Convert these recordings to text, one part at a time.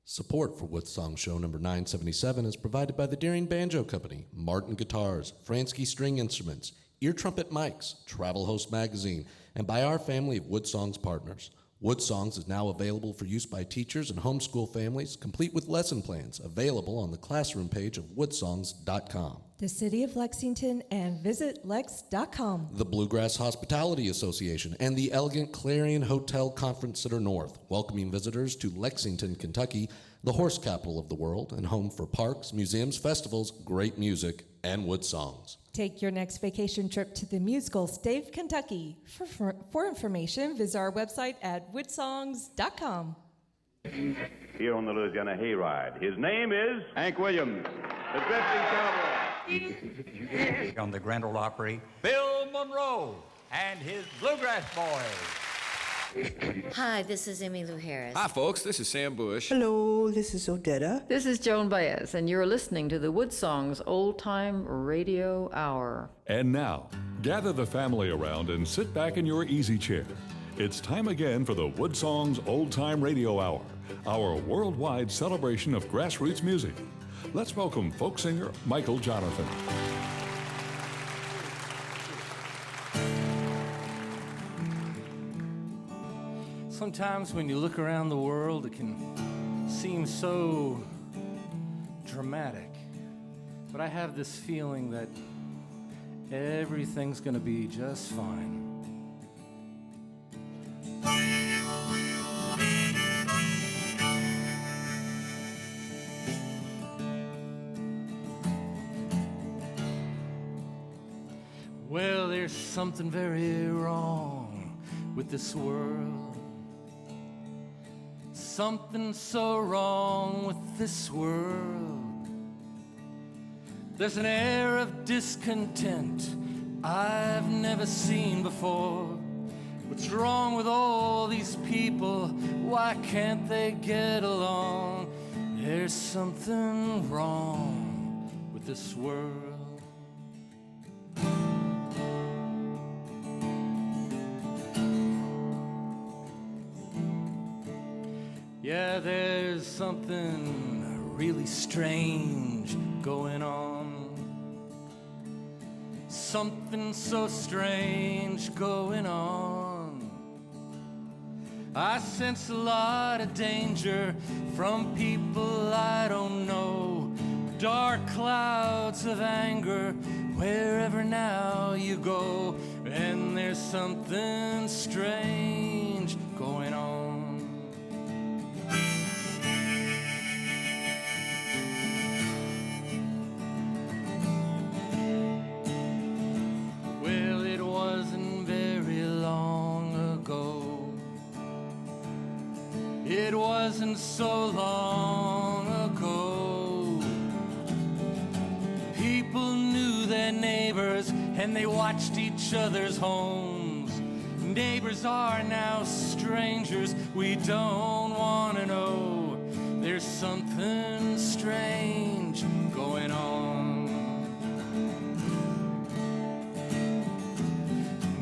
Support for WoodSongs show number 977 is provided by the Deering Banjo Company, Martin Guitars, Fransky String Instruments, Ear Trumpet Mics, Travel Host Magazine, and by our family of WoodSongs partners. WoodSongs is now available for use by teachers and homeschool families, complete with lesson plans, available on the classroom page of woodsongs.com. The City of Lexington and visitlex.com. The Bluegrass Hospitality Association and the elegant Clarion Hotel Conference Center North, welcoming visitors to Lexington, Kentucky, the horse capital of the world and home for parks, museums, festivals, great music, and WoodSongs. Take your next vacation trip to the musical Stave, Kentucky. For information, visit our website at woodsongs.com. Here on the Louisiana Hayride, his name is Hank Williams, the drifting cowboy. On the Grand Ole Opry, Bill Monroe and his Bluegrass Boys. Hi, this is Emmylou Harris. Hi, folks. This is Sam Bush. Hello, this is Odetta. This is Joan Baez, and you're listening to the WoodSongs Old-Time Radio Hour. And now, gather the family around and sit back in your easy chair. It's time again for the WoodSongs Old-Time Radio Hour, our worldwide celebration of grassroots music. Let's welcome folk singer Michael Jonathan. Sometimes when you look around the world, it can seem so dramatic. But I have this feeling that everything's gonna be just fine. Well, there's something very wrong with this world. Something so wrong with this world. There's an air of discontent I've never seen before. What's wrong with all these people? Why can't they get along? There's something wrong with this world. Yeah, there's something really strange going on. Something so strange going on. I sense a lot of danger from people I don't know. Dark clouds of anger wherever now you go. And there's something strange going on. It wasn't so long ago. People knew their neighbors and they watched each other's homes. Neighbors are now strangers we don't want to know. There's something strange going on.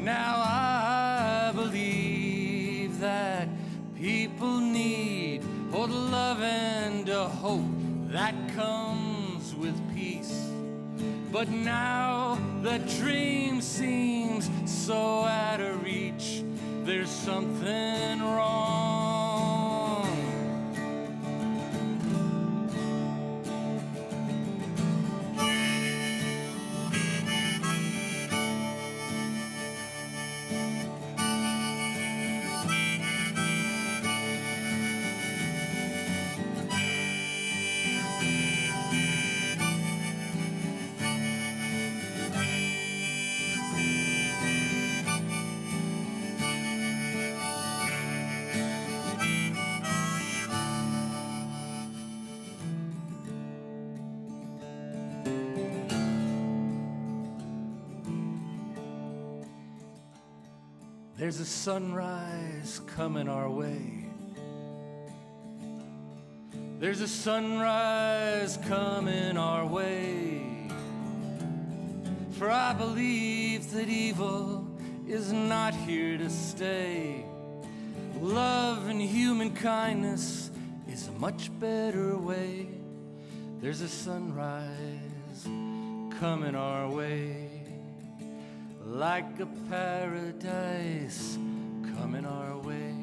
Now I believe that people need both love and a hope that comes with peace. But now the dream seems so out of reach. There's something wrong. There's a sunrise coming our way. There's a sunrise coming our way. For I believe that evil is not here to stay. Love and human kindness is a much better way. There's a sunrise coming our way, like a paradise coming our way.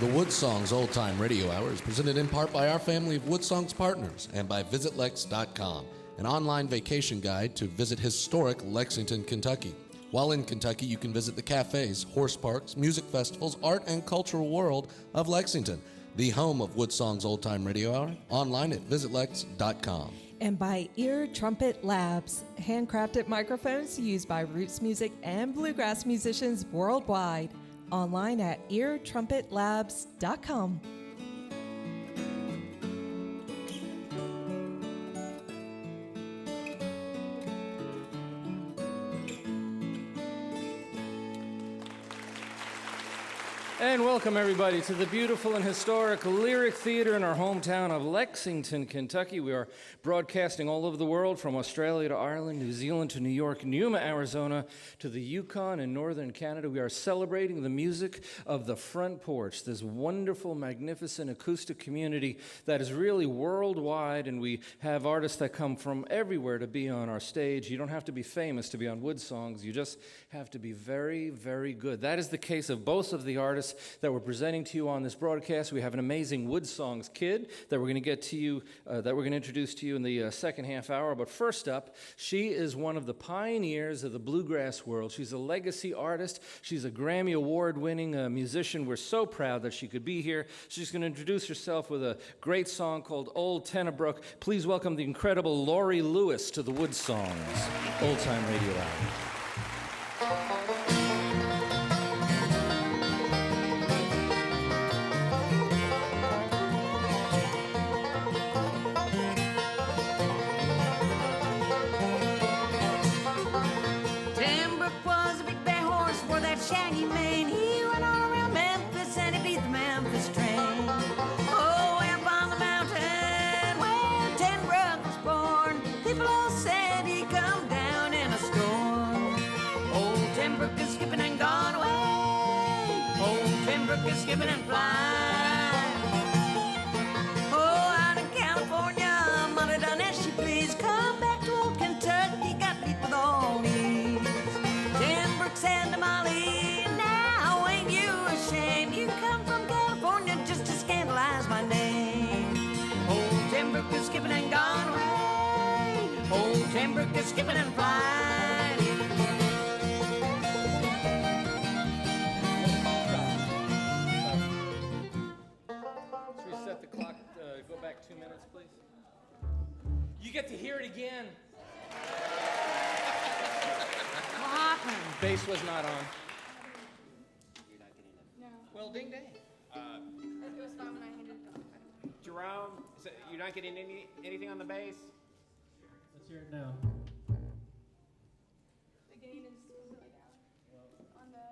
The WoodSongs Old-Time Radio Hour is presented in part by our family of WoodSongs partners and by VisitLex.com, an online vacation guide to visit historic Lexington, Kentucky. While in Kentucky, you can visit the cafes, horse parks, music festivals, art, and cultural world of Lexington, the home of WoodSongs Old-Time Radio Hour, online at VisitLex.com. And by Ear Trumpet Labs, handcrafted microphones used by roots music and bluegrass musicians worldwide. Online at eartrumpetlabs.com. And welcome, everybody, to the beautiful and historic Lyric Theater in our hometown of Lexington, Kentucky. We are broadcasting all over the world, from Australia to Ireland, New Zealand to New York, Yuma, Arizona, to the Yukon and northern Canada. We are celebrating the music of the front porch, this wonderful, magnificent acoustic community that is really worldwide, and we have artists that come from everywhere to be on our stage. You don't have to be famous to be on WoodSongs. You just have to be very, very good. That is the case of both of the artists that we're presenting to you on this broadcast. We have an amazing WoodSongs kid that we're going to get to you, that we're going to introduce to you in the second half hour. But first up, she is one of the pioneers of the bluegrass world. She's a legacy artist. She's a Grammy Award-winning musician. We're so proud that she could be here. She's going to introduce herself with a great song called Old Tenebrook. Please welcome the incredible LAURIE Lewis to the WoodSongs Old-Time Radio Hour. Shaggy mane, he went all around Memphis and he beat the Memphis train. Oh, way up on the mountain where Tenebrook was born, people all said he'd come down in a storm. Old Tenebrook is skipping and gone away. Old Tenebrook is skipping and flying. Oh, out in California, Mother done as she please. Come back to old Kentucky, got beat with all knees. Tenebrook said to Molly, you come from California just to scandalize my name. Old Tenebrook is skipping and gone away. Old Tenebrook is skipping and flying. Let's reset the clock. Go back 2 minutes, please. You get to hear it again. What happened? Bass was not on. Well, ding dang. It was fine when I handed it off. Jerome, so you're not getting anything on the bass? Let's hear it now. The gain is completely down. On the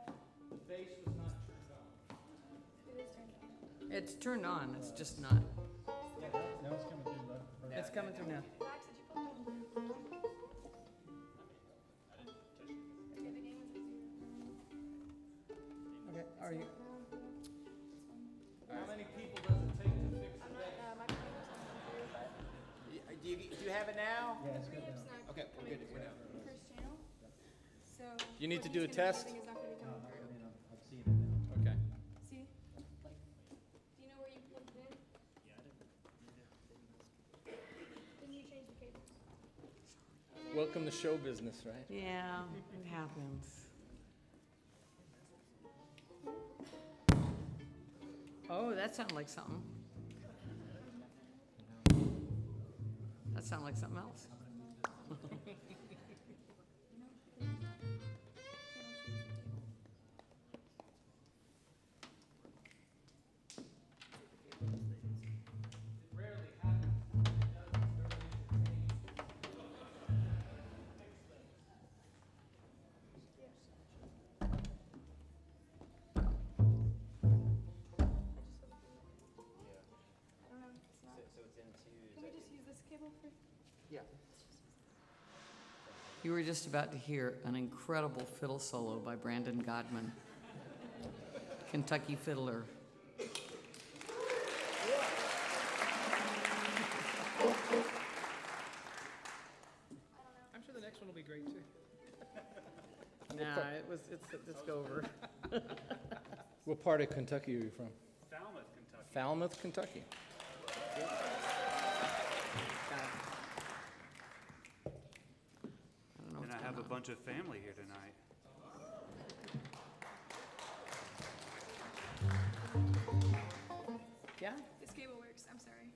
bass was not turned on. It is turned on. It's turned on, it's just not. Now it's coming through. It's coming through now. Max, did you pull it? Yeah, the gain was at 0. Okay, are you? How many people does it take to fix the bass? Do you have it now? Yeah, it's good now. Okay, we're good. We're now. First channel. So You need to what do a he's gonna be test? having is not gonna be coming through. I've seen it now. Okay. See? Like, do you know where you plugged it in? Yeah, I didn't. Didn't you change the cables? Welcome to show business, right? Yeah, it happens. Oh, that sounded like something. That sounded like something else. Can we just You were just about to hear an incredible fiddle solo by Brandon Godman, Kentucky fiddler. I'm sure the next one will be great too. Nah, it's over. What part of Kentucky are you from? Falmouth, Kentucky. Falmouth, Kentucky. And I have a bunch of family here tonight. Yeah? This cable works. I'm sorry.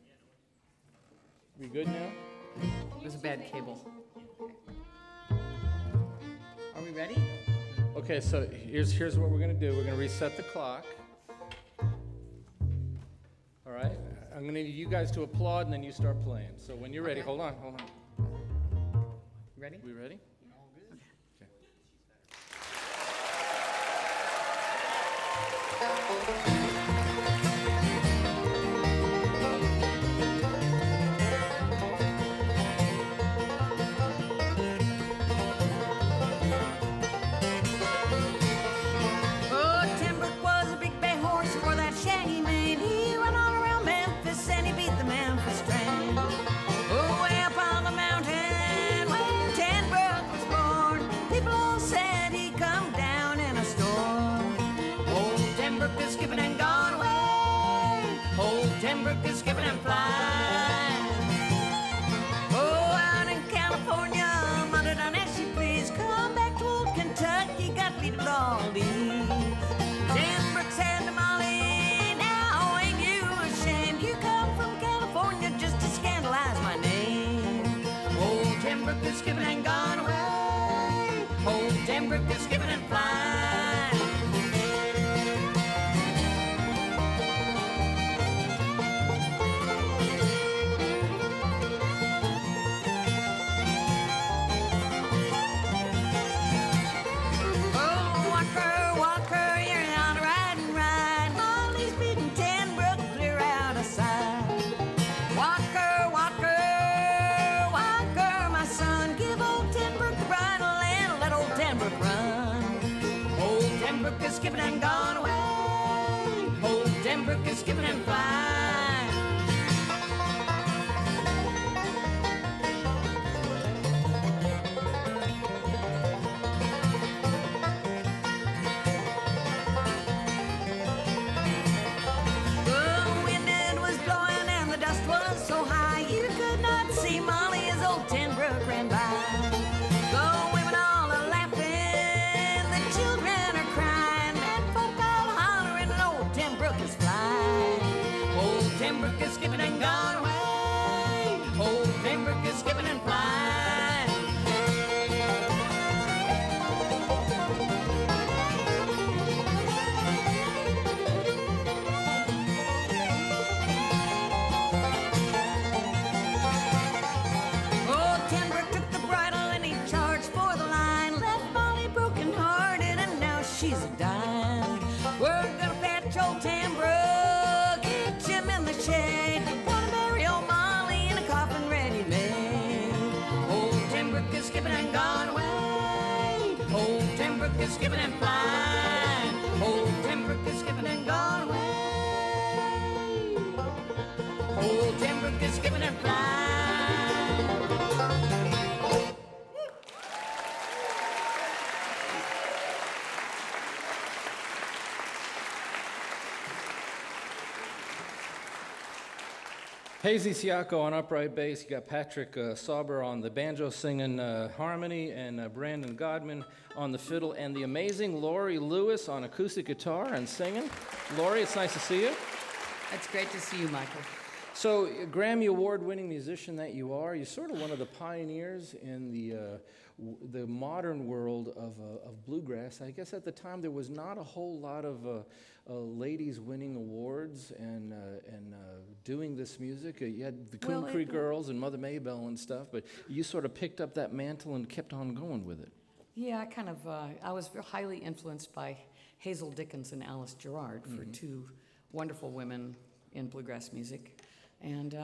We good now? It was a bad cable. Are we ready? Okay, so here's what we're gonna do. We're gonna reset the clock. All right? I'm gonna need you guys to applaud and then you start playing. So when you're ready, Okay. hold on. Ready? We ready? Oh, Tim Brook was a big bay horse for that shaggy mane. He went all around Memphis and he beat the Memphis train. Oh, way up on the mountain where Tim Brook was born, people all said he come down in a storm. Old Tim Brook is skipping and gone away. Old Tim Brook is skipping and flying. Oh, out in California, mother done as she please. Come back to old Kentucky, got beat with all these. Tim Brook said to Molly, now ain't you ashamed? You come from California just to scandalize my name. Old Tim Brook is skipping and gone away. Old Tim Brook is skipping and flying. Oh, Walker, Walker, you're out riding right. Molly's beating Tim Brook clear out of sight. Walker, Walker, Walker, my son, give old Tim Brook the bridle and let old Tim Brook run. Old Tim Brook is skipping and gone away. Old Tim Brook is skipping and flying. The wind it was blowing and the dust was so high you could not see Molly as old Tim Brook ran by. The women all are laughing, the children are crying, and folk all hollering, and old Tim Brook is flying. Old Tim Brook is skipping and gone away. Old Tim Brook is skipping and flying. Oh, Tim Brook took the bridle and he charged for the line. Left Molly broken hearted and now she's a dime. We're gonna fetch old Tim Brook, hitch him in the shade. Gonna bury old Molly in a coffin ready made. Old Tim Brook is skipping and gone away. Old Tim Brook is skipping and flying. Old Tim Brook is skipping and gone away. Old Tim Brook is skipping and flying. Hazy Siako on upright bass. You got Patrick Sauber on the banjo singing harmony, and Brandon Godman on the fiddle, and the amazing LAURIE Lewis on acoustic guitar and singing. LAURIE, it's nice to see you. It's great to see you, Michael. So, Grammy Award-winning musician that you are, you're sort of one of the pioneers in the modern world of bluegrass. I guess at the time there was not a whole lot of ladies winning awards and doing this music. You had the Coon Creek Girls and Mother Maybelle and stuff, but you sort of picked up that mantle and kept on going with it. Yeah, I was highly influenced by Hazel Dickens and Alice Gerrard for two wonderful women in bluegrass music. And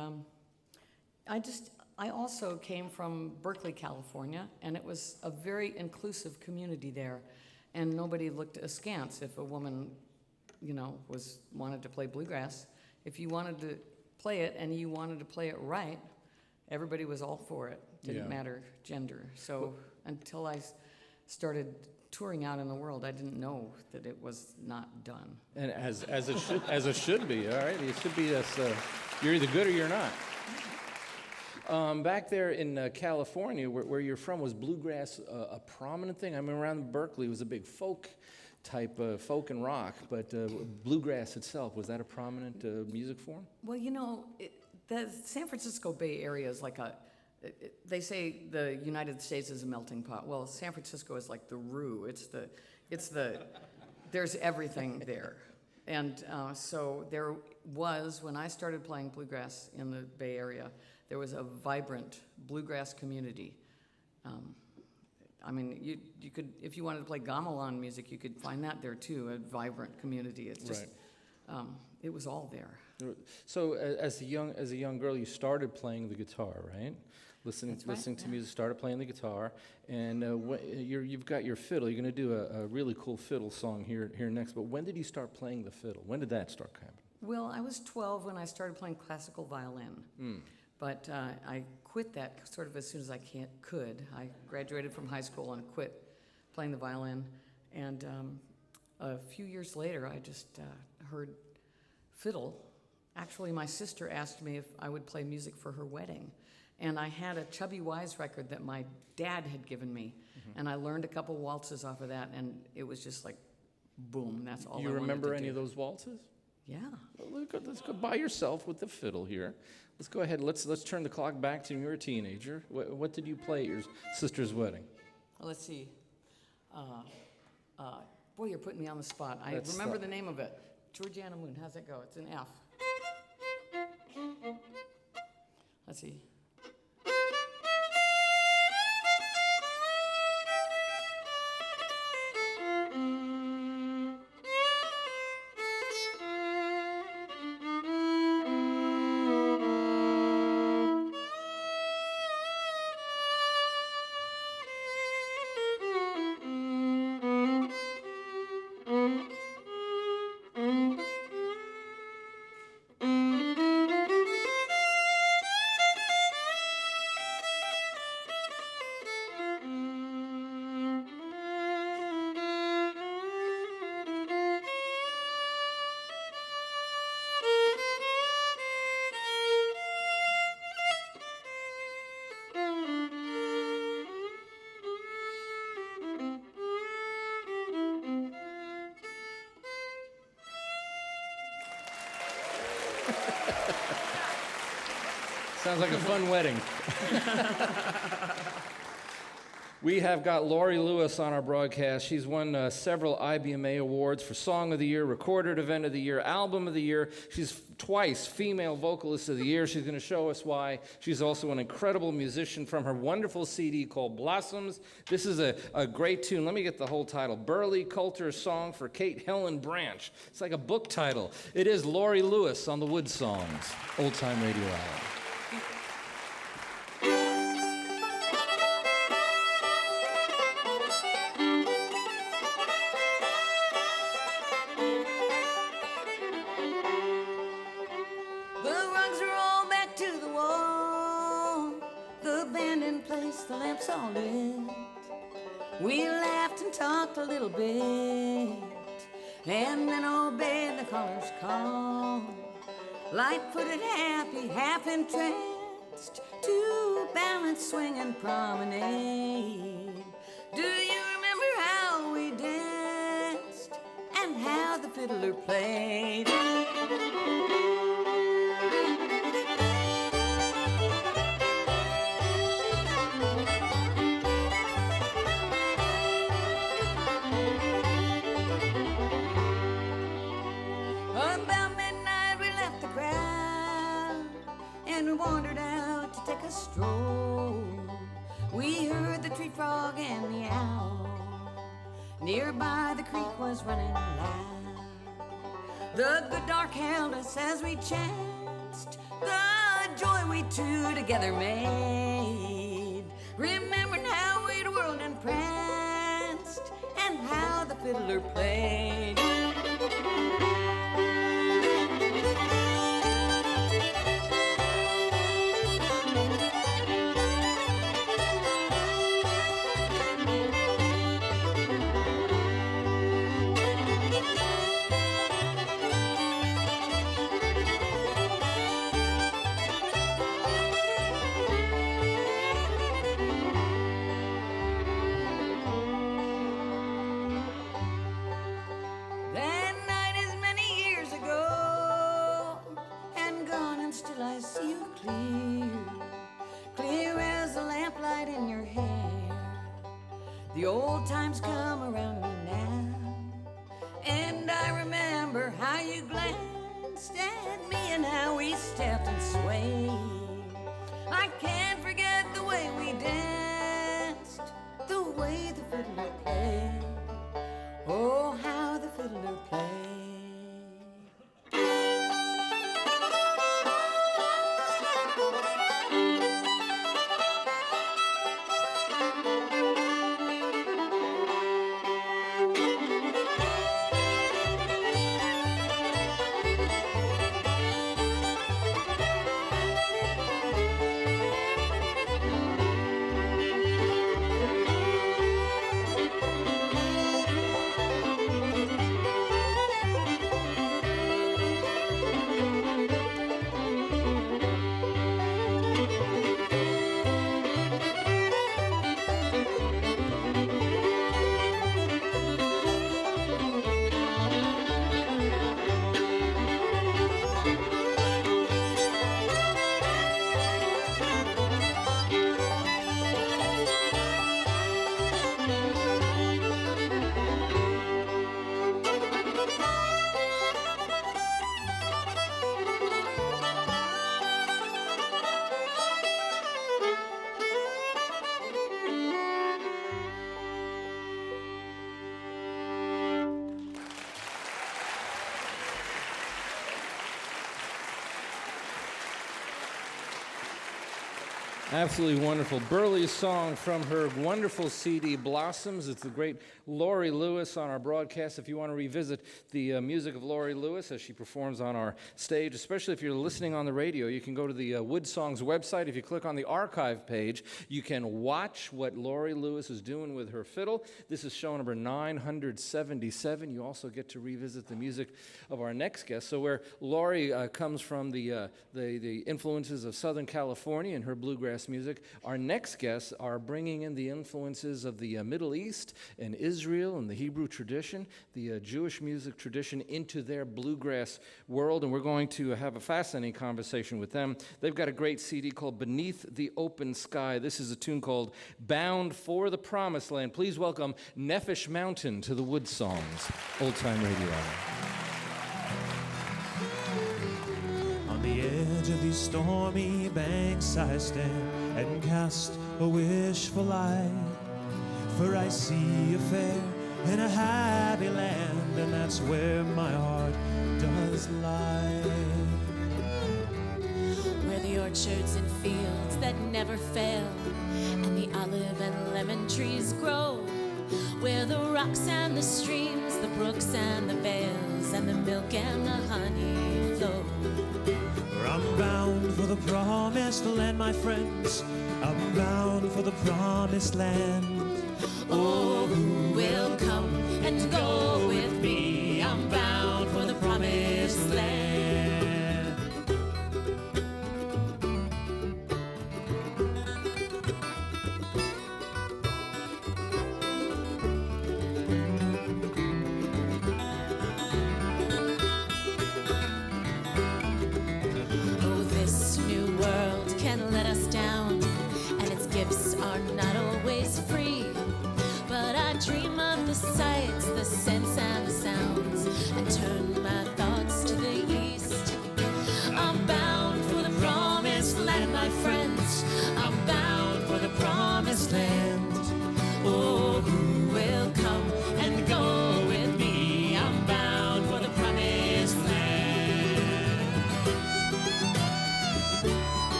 I also came from Berkeley, California, and it was a very inclusive community there, and nobody looked askance if a woman, wanted to play bluegrass. If you wanted to play it and you wanted to play it right, everybody was all for it. Didn't matter gender. So until I started touring out in the world, I didn't know that it was not done. And as it should be, all right? It should be this, you're either good or you're not. Back there in California, where you're from, was bluegrass a prominent thing? I mean, around Berkeley, it was a big folk type, folk and rock, but bluegrass itself, was that a prominent music form? Well, the San Francisco Bay Area is like they say the United States is a melting pot. Well, San Francisco is like the roux. There's everything there. And so there was, when I started playing bluegrass in the Bay Area, there was a vibrant bluegrass community. You could, if you wanted to play gamelan music, you could find that there too, a vibrant community. It's just, it was all there. So as a young girl, you started playing the guitar, right? Listening to music, started playing the guitar, and you've got your fiddle. You're going to do a really cool fiddle song here next. But when did you start playing the fiddle? When did that start happening? Well, I was 12 when I started playing classical violin. But I quit that sort of as soon as I could. I graduated from high school and quit playing the violin. And a few years later, I just heard fiddle. Actually, my sister asked me if I would play music for her wedding. And I had a Chubby Wise record that my dad had given me. And I learned a couple waltzes off of that, and it was just like, boom, that's all I wanted to do. You remember any of those waltzes? Yeah. Well, let's go by yourself with the fiddle here. Let's go ahead. Let's turn the clock back to when you were a teenager. What did you play at your sister's wedding? Well, let's see. Boy, you're putting me on the spot. I remember the name of it. Georgiana Moon. How's that go? It's an F. Let's see. Sounds like a fun wedding. We have got LAURIE LEWIS on our broadcast. She's won several IBMA awards for Song of the Year, Recorded Event of the Year, Album of the Year. She's twice Female Vocalist of the Year. She's going to show us why. She's also an incredible musician from her wonderful CD called Blossoms. This is a great tune. Let me get the whole title. Burley Coulter's Song for Kate Helen Branch. It's like a book title. It is LAURIE LEWIS on the WoodSongs Old-Time Radio Hour. The lamps all lit. We laughed and talked a little bit, and then obeyed the caller's call. Light-footed, happy, half entranced, to balance, swing, and promenade. Do you remember how we danced and how the fiddler played? Wandered out to take a stroll. We heard the tree frog and the owl. Nearby the creek was running loud. The good dark held us as we chanced the the joy we two together made. Remembering how we'd whirled and pranced, and how the fiddler played. The old times come around me now, and I remember how you glanced at me and how we stepped and swayed. I can't forget the way we danced, the way the fiddler played. Oh, how the fiddler played. Absolutely wonderful. Burley's song from her wonderful CD, Blossoms. It's the great Laurie Lewis on our broadcast. If you want to revisit the music of Laurie Lewis as she performs on our stage, especially if you're listening on the radio, you can go to the WoodSongs website. If you click on the archive page, you can watch what Laurie Lewis is doing with her fiddle. This is show number 977. You also get to revisit the music of our next guest. So where Laurie comes from the influences of Southern California and her bluegrass music, our next guests are bringing in the influences of the Middle East and Israel and the Hebrew tradition, the Jewish music tradition, into their bluegrass world, and we're going to have a fascinating conversation with them. They've got a great CD called Beneath the Open Sky. This is a tune called Bound for the Promised Land. Please welcome Nefesh Mountain to the WoodSongs Old-Time Radio Hour. On the edge of these stormy banks I stand and cast a wishful light, for I see a fair and a happy land, and that's where my heart does lie. Where the orchards and fields that never fail, and the olive and lemon trees grow, where the rocks and the streams, the brooks and the vales, and the milk and the honey flow. I'm bound for the promised land, my friends. I'm bound for the promised land. Oh, who will come and go with me? I'm bound for the promised land. Oh, this new world can let us down, and its gifts are not always free. But I dream of the sight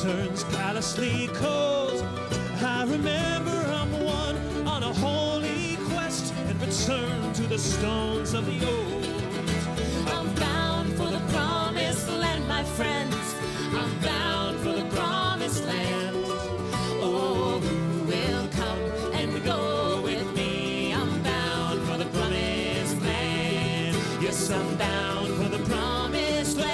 turns callously cold. I remember I'm one on a holy quest and return to the stones of the old. I'm bound for the promised land, my friends. I'm bound for the promised land. Oh, who will come and go with me? I'm bound for the promised land. Yes, I'm bound for the promised land.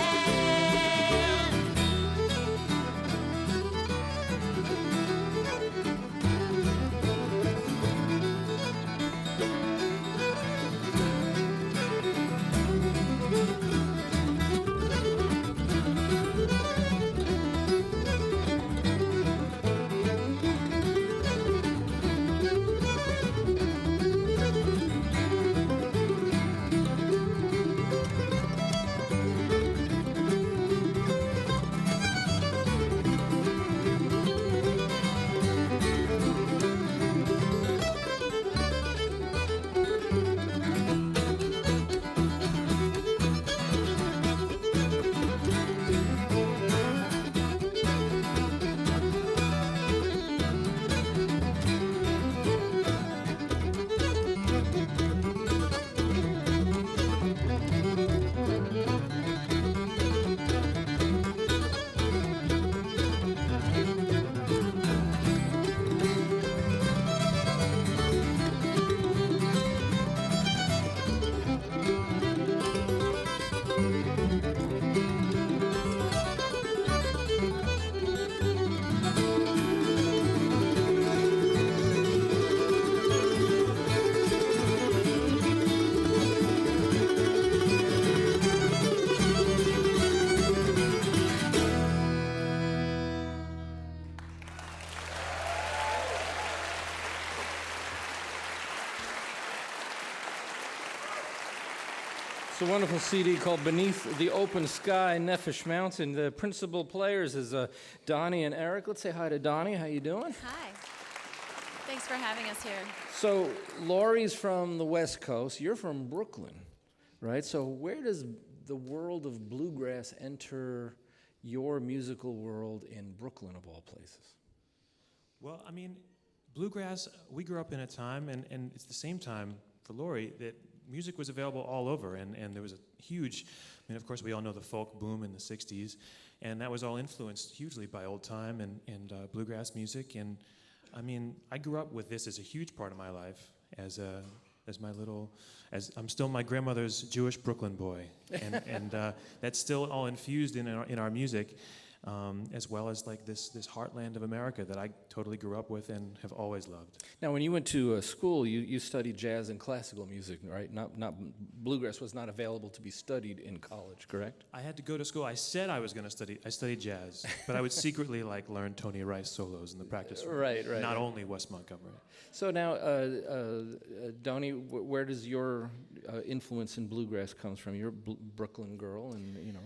It's a wonderful CD called Beneath the Open Sky, Nefesh Mountain. The principal players is Doni and Eric. Let's say hi to Doni. How you doing? Hi. Thanks for having us here. So Laurie's from the West Coast. You're from Brooklyn, right? So where does the world of bluegrass enter your musical world in Brooklyn, of all places? Well, I mean, bluegrass, we grew up in a time, and it's the same time for Laurie, that music was available all over, and there was a huge, I mean, of course, we all know the folk boom in the 60s, and that was all influenced hugely by old time and bluegrass music, and I mean, I grew up with this as a huge part of my life, as I'm still my grandmother's Jewish Brooklyn boy, and that's still all infused in our music, as well as like this heartland of America that I totally grew up with and have always loved. Now, when you went to school, you studied jazz and classical music, right? Not bluegrass was not available to be studied in college, correct? I had to go to school. I said I was going to study. I studied jazz, but I would secretly learn Tony Rice solos in the practice room. Right. Not only Wes Montgomery. So now, Doni, where does your influence in bluegrass comes from? You're a Brooklyn girl, and you know.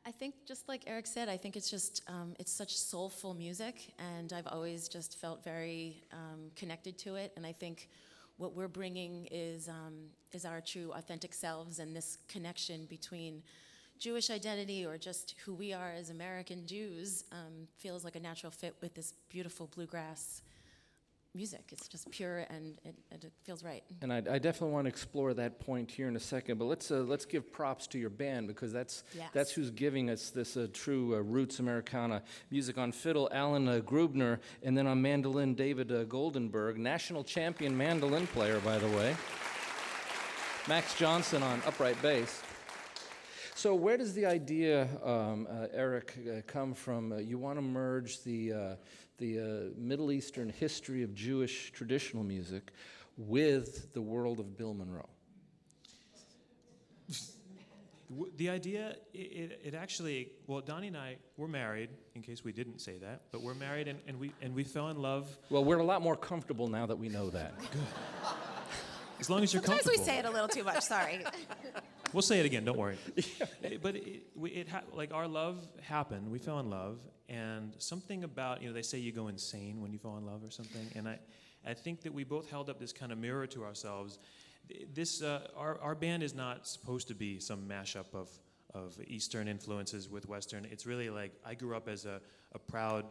I think, just like Eric said, I think it's just it's such soulful music, and I've always just felt very connected to it. And I think what we're bringing is our true, authentic selves, and this connection between Jewish identity or just who we are as American Jews feels like a natural fit with this beautiful bluegrass music. It's just pure, and it feels right. And I definitely want to explore that point here in a second, but let's give props to your band, because that's who's giving us this true roots Americana music. On fiddle, Alan Grubner, and then on mandolin, David Goldenberg, national champion mandolin player, by the way. Max Johnson on upright bass. So where does the idea, Eric, come from? You want to merge the Middle Eastern history of Jewish traditional music with the world of Bill Monroe. The idea, it actually, well, Doni and I, we're married, in case we didn't say that, but we're married and we fell in love. Well, we're a lot more comfortable now that we know that. Good. As long as you're Sometimes comfortable. we say it a little too much, sorry. We'll say it again, don't worry. But like our love happened, we fell in love, and something about, they say you go insane when you fall in love or something, and I think that we both held up this kind of mirror to ourselves. This our band is not supposed to be some mashup of of Eastern influences with Western. It's really like I grew up as a proud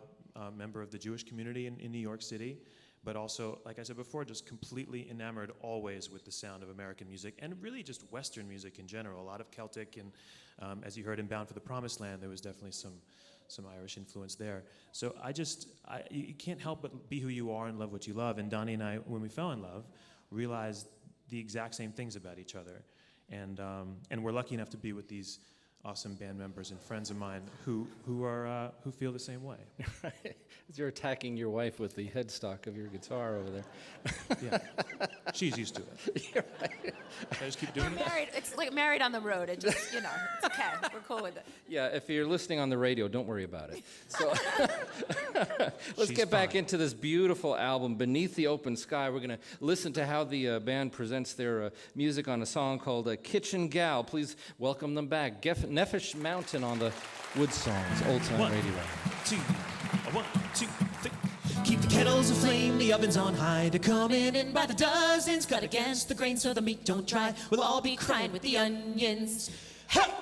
member of the Jewish community in New York City, but also, like I said before, just completely enamored always with the sound of American music and really just Western music in general. A lot of Celtic, and as you heard in Bound for the Promised Land, there was definitely some Irish influence there. So you can't help but be who you are and love what you love. And Doni and I, when we fell in love, realized the exact same things about each other. And we're lucky enough to be with these awesome band members and friends of mine who feel the same way. Right. As you're attacking your wife with the headstock of your guitar over there. Yeah, she's used to it. You're right. I just keep doing it. Married, it's like married on the road. It just, it's okay. We're cool with it. Yeah, if you're listening on the radio, don't worry about it. So let's get back into this beautiful album, Beneath the Open Sky. We're going to listen to how the band presents their music on a song called Kitchen Gal. Please welcome them back. Nefesh Mountain on the WoodSongs Old-Time Radio. 1, 2, 3. Keep the kettles aflame, the ovens on high. They're coming in by the dozens. Cut against the grain so the meat don't dry. We'll all be crying with the onions. Hey!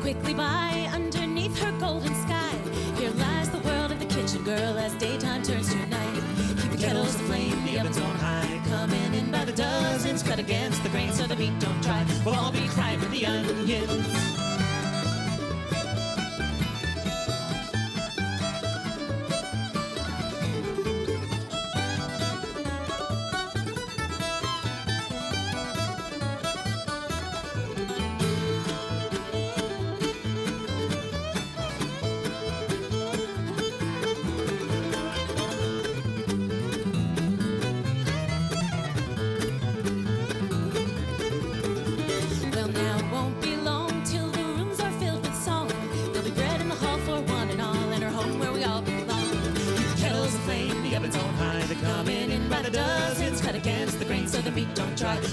Quickly by underneath her golden sky. Here lies the world of the kitchen girl as daytime turns to night. Keep the kettles aflame, the ovens on high. Coming in by the dozens, cut against the grain so the meat don't dry. We'll all be crying with the onions.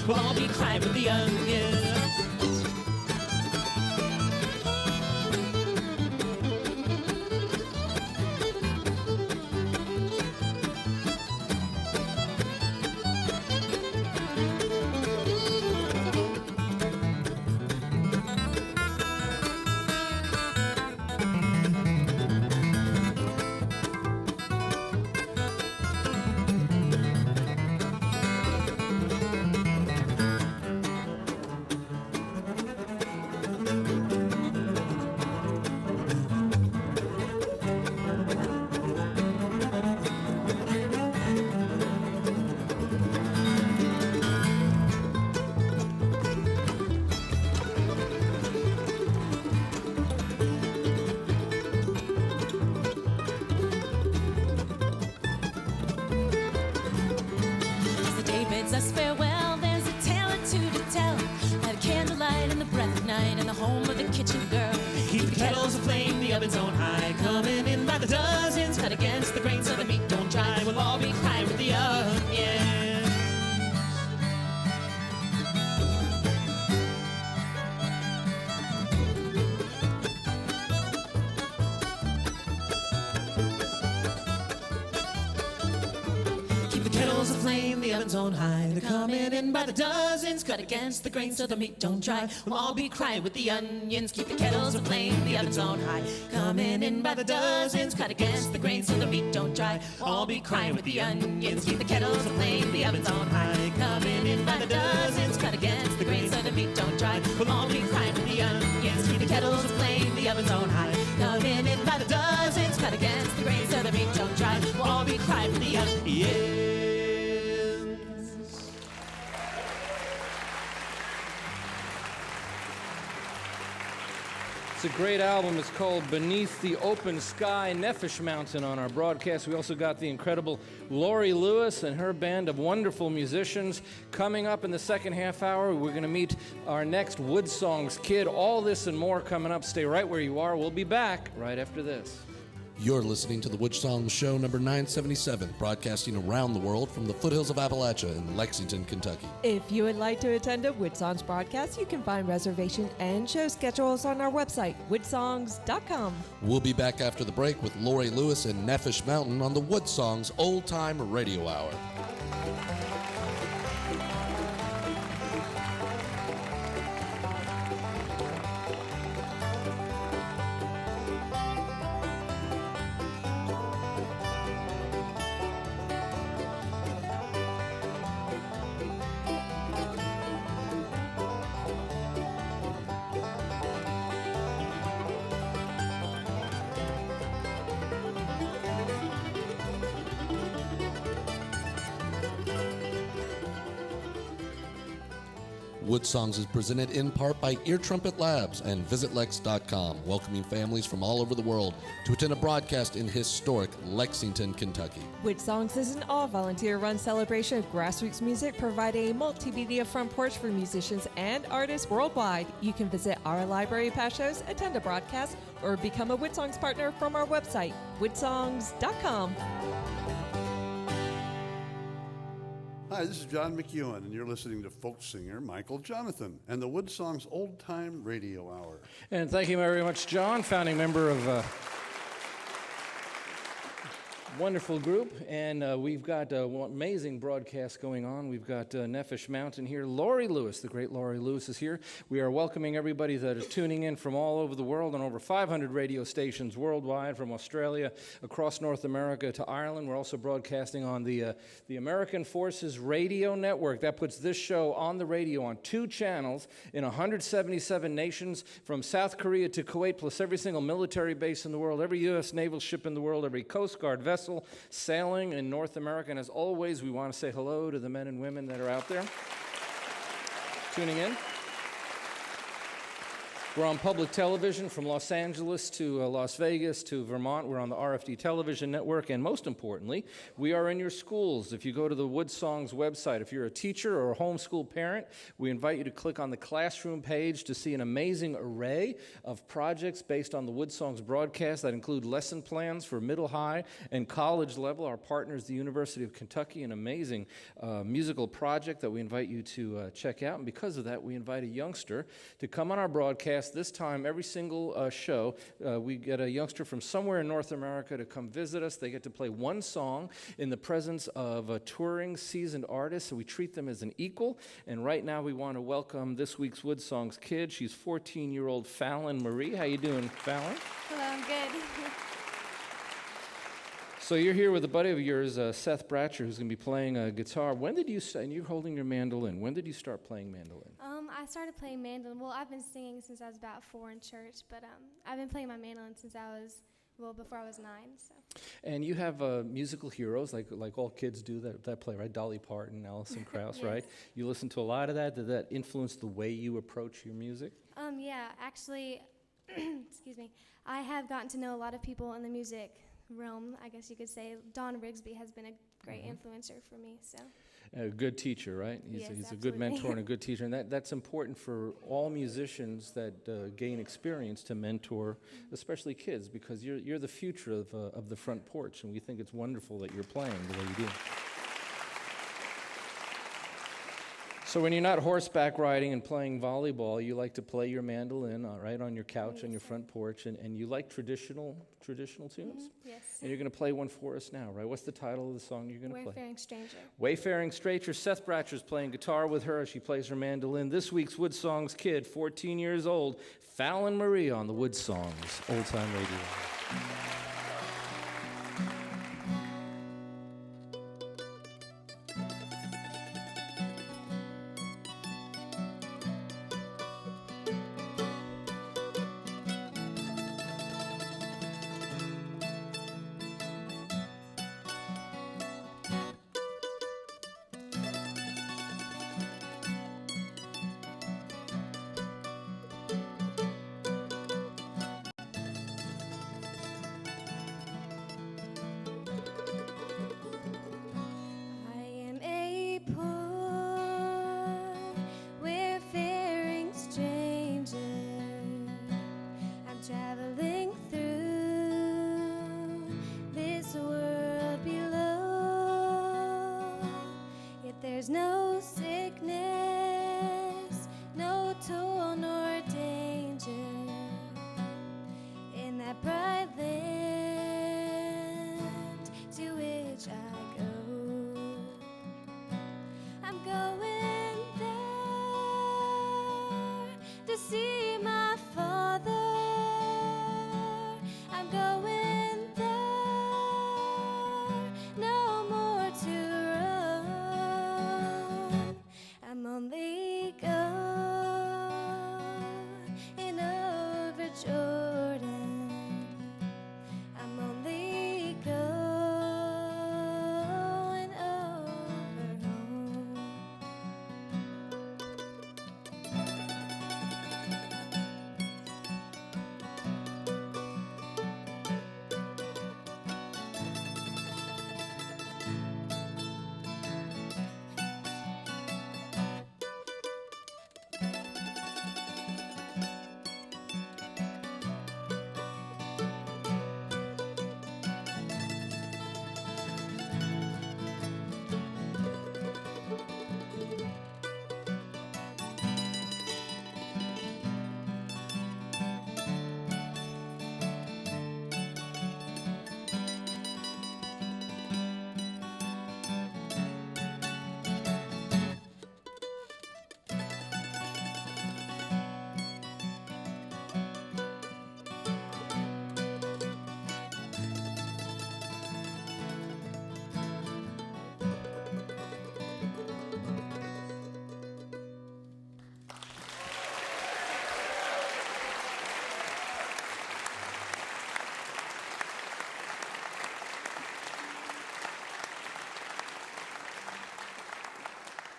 We'll all be crying with the onions. Us farewell, there's a tale or two to tell. By the candlelight and the breath of night in the home of the kitchen girl. Keep the kettles aflame, the ovens on high. Coming in by the dozens, cut against the grain so the meat don't dry. We'll all be crying with the onions. Aflame, the ovens on high. They're coming in by the dozens, cut against the grain so the meat don't dry. We'll all be crying with the onions. Keep the kettles aflame, the ovens on high. Coming in by the dozens, cut against the grain so the meat don't dry. We'll all be crying with the onions. Keep the kettles aflame, the ovens on high. Coming in by the dozens, cut against the grain so the meat don't dry. We'll all be crying with the onions. Keep the kettles aflame, the ovens on high. Coming in by the dozens, cut against the grain so the meat don't dry. We'll all be crying with the onions. It's a great album. It's called Beneath the Open Sky, NEFESH Mountain on our broadcast. We also got the incredible LAURIE Lewis and her band of wonderful musicians. Coming up in the second half hour, we're going to meet our next WoodSongs kid. All this and more coming up. Stay right where you are. We'll be back right after this. You're listening to the WoodSongs Show number 977, broadcasting around the world from the foothills of Appalachia in Lexington, Kentucky. If you would like to attend a WoodSongs broadcast, you can find reservation and show schedules on our website, woodsongs.com. We'll be back after the break with LAURIE Lewis and NEFESH Mountain on the WoodSongs Old-Time Radio Hour. WoodSongs is presented in part by Ear Trumpet Labs and VisitLex.com, welcoming families from all over the world to attend a broadcast in historic Lexington, Kentucky. WoodSongs is an all-volunteer-run celebration of grassroots music, providing a multimedia front porch for musicians and artists worldwide. You can visit our library of past shows, attend a broadcast, or become a WoodSongs partner from our website, woodsongs.com. Hi, this is John McEwen, and you're listening to folk singer Michael Jonathan and the WoodSongs Old-Time Radio Hour. And thank you very much, John, founding member of wonderful group, and we've got amazing broadcast going on. We've got NEFESH Mountain here. LAURIE Lewis, the great LAURIE Lewis, is here. We are welcoming everybody that is tuning in from all over the world on over 500 radio stations worldwide, from Australia across North America to Ireland. We're also broadcasting on the American Forces Radio Network. That puts this show on the radio on 2 channels in 177 nations, from South Korea to Kuwait, plus every single military base in the world, every U.S. naval ship in the world, every Coast Guard vessel sailing in North America. And as always, we want to say hello to the men and women that are out there tuning in. We're on public television from Los Angeles to Las Vegas to Vermont. We're on the RFD television network, and most importantly, we are in your schools. If you go to the WoodSongs website, if you're a teacher or a homeschool parent, we invite you to click on the classroom page to see an amazing array of projects based on the WoodSongs broadcast that include lesson plans for middle, high, and college level. Our partner is the University of Kentucky, an amazing musical project that we invite you to check out. And because of that, we invite a youngster to come on our broadcast. This time, every single show, we get a youngster from somewhere in North America to come visit us. They get to play one song in the presence of a touring seasoned artist, so we treat them as an equal. And right now, we want to welcome this week's WoodSongs kid. She's 14-year-old Fallon Marie. How you doing, Fallon? Hello, I'm good. So you're here with a buddy of yours, Seth Bratcher, who's going to be playing guitar. When did you and you're holding your mandolin. When did you start playing mandolin? I started playing mandolin. Well, I've been singing since I was about 4 in church, but I've been playing my mandolin since before I was 9. So. And you have musical heroes, like all kids do that play, right? Dolly Parton, Alison Krauss, yes. Right? You listen to a lot of that. Did that influence the way you approach your music? Yeah, actually, excuse me. I have gotten to know a lot of people in the music realm, I guess you could say. Don Rigsby has been a great influencer for me, so. A good teacher, right? He's a good mentor and a good teacher, and that's important for all musicians that gain experience to mentor, especially kids, because you're the future of the front porch, and we think it's wonderful that you're playing the way you do. So when you're not horseback riding and playing volleyball, you like to play your mandolin, right, on your couch on your front porch, and you like traditional tunes? Yes. And you're going to play one for us now, right? What's the title of the song you're going to play? Wayfaring Stranger. Wayfaring Stranger. Seth Bratcher's playing guitar with her as she plays her mandolin. This week's WoodSongs kid, 14 years old, Fallon Marie on the WoodSongs Old-Time Radio. There's no sickness, no toil nor danger in that bright land to which I go. I'm going there to see my Father. I'm going there, no more to run. I'm only going over Jordan. I'm only going over home.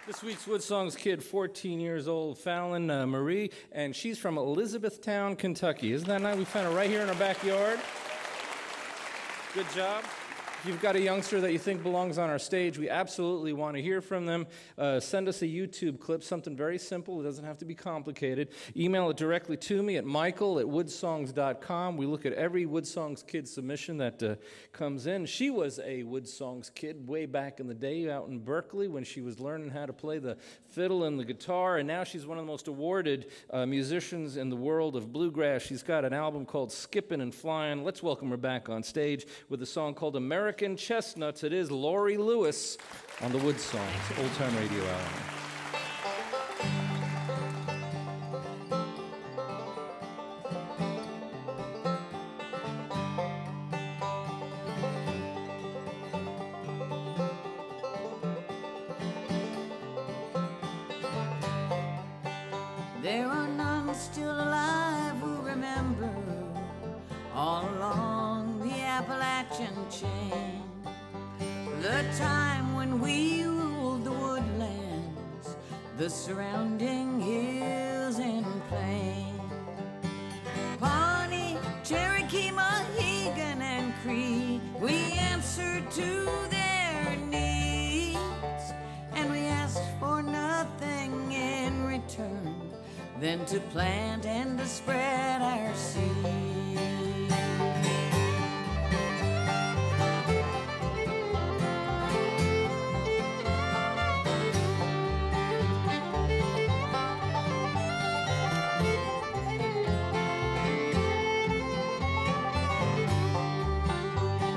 This week's WoodSongs kid, 14 years old, Fallon Marie, and she's from Elizabethtown, Kentucky. Isn't that nice? We found her right here in our backyard. Good job. If you've got a youngster that you think belongs on our stage, we absolutely want to hear from them. Send us a YouTube clip, something very simple. It doesn't have to be complicated. Email it directly to me at michael@woodsongs.com. We look at every WoodSongs kid submission that comes in. She was a WoodSongs kid way back in the day out in Berkeley when she was learning how to play the fiddle and the guitar, and now she's one of the most awarded musicians in the world of bluegrass. She's got an album called Skippin' and Flyin'. Let's welcome her back on stage with a song called American Chestnuts. It is LAURIE Lewis on the WoodSongs Old-Time Radio Hour. There are none still alive who remember all along the Appalachian chain the time when we ruled the woodlands, the surrounding hills and plain. Pawnee, Cherokee, Mohegan, and Cree, we answered to their needs, and we asked for nothing in return than to plant and to spread our seed.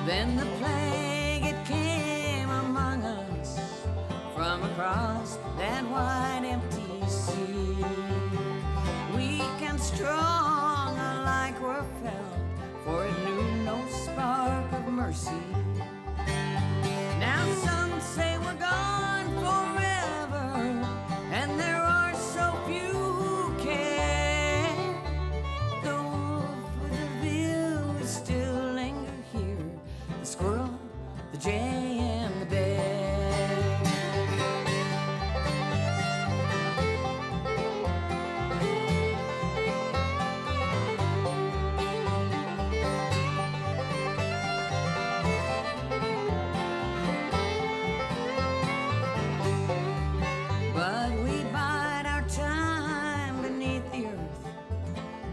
Then the plague, it came among us from across that wide empty sea. Weak and strong alike were felt, for it knew no spark of mercy. Now some say we're gone forever, and there are so few who care. The wolf with the veil will still linger here, the squirrel, the jay, and the bear. But we bide our time beneath the earth,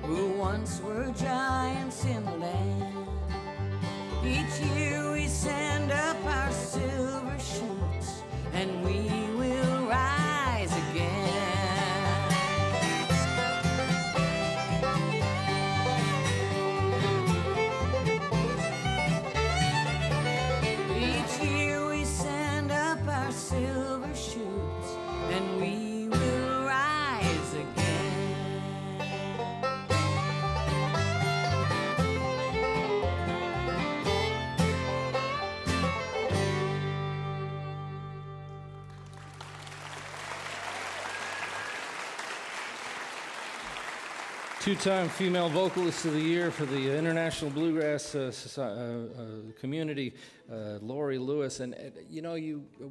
who once were giants in the land. Each year we send up our two-time female vocalist of the year for the International Bluegrass community, LAURIE Lewis. And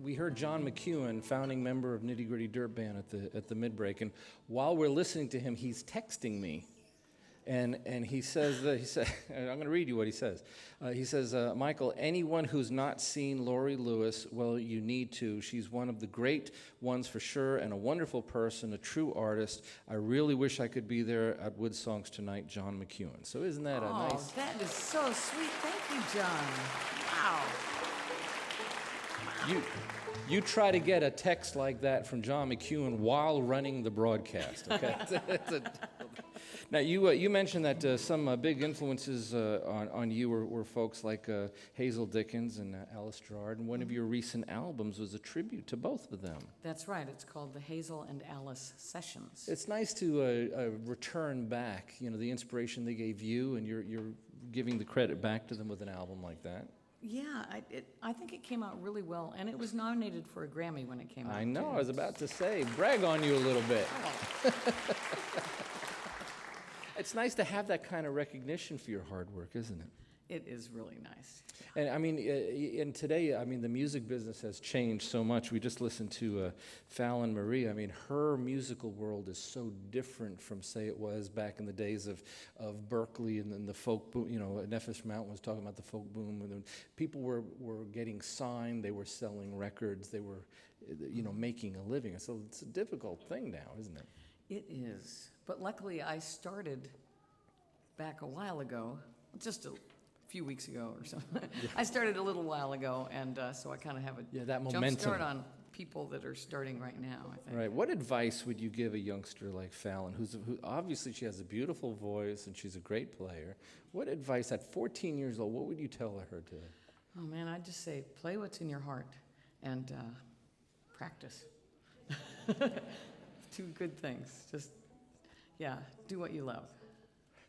we heard John McEwen, founding member of Nitty Gritty Dirt Band at the mid-break. And while we're listening to him, he's texting me. And he says, I'm going to read you what he says. He says, Michael, anyone who's not seen LAURIE Lewis, well, you need to. She's one of the great ones for sure, and a wonderful person, a true artist. I really wish I could be there at WoodSongs tonight, John McEwen. So isn't that a nice... Oh, that is so sweet. Thank you, John. Wow. You try to get a text like that from John McEwen while running the broadcast, okay? Now, you mentioned that some big influences on you were folks like Hazel Dickens and Alice Gerard, and one of your recent albums was a tribute to both of them. That's right. It's called the Hazel and Alice Sessions. It's nice to return back, the inspiration they gave you, and you're giving the credit back to them with an album like that. Yeah, I think it came out really well, and it was nominated for a Grammy when it came out. I know, too. I was about to say, brag on you a little bit. Oh. It's nice to have that kind of recognition for your hard work, isn't it? It is really nice. And I mean, and today, the music business has changed so much. We just listened to Fallon Marie. I mean, her musical world is so different from, say, it was back in the days of Berkeley and then the folk boom. Nefesh Mountain was talking about the folk boom. And people were getting signed. They were selling records. They were, making a living. So it's a difficult thing now, isn't it? It is. But luckily, I started back a while ago, just a few weeks ago or something. I started a little while ago, and so I kind of have a that jump momentum. start on people that are starting right now, I think. Right. What advice would you give a youngster like Fallon, who obviously she has a beautiful voice and she's a great player? What advice at 14 years old, what would you tell her today? Oh, man, I'd just say play what's in your heart and practice. Two good things. Just, do what you love.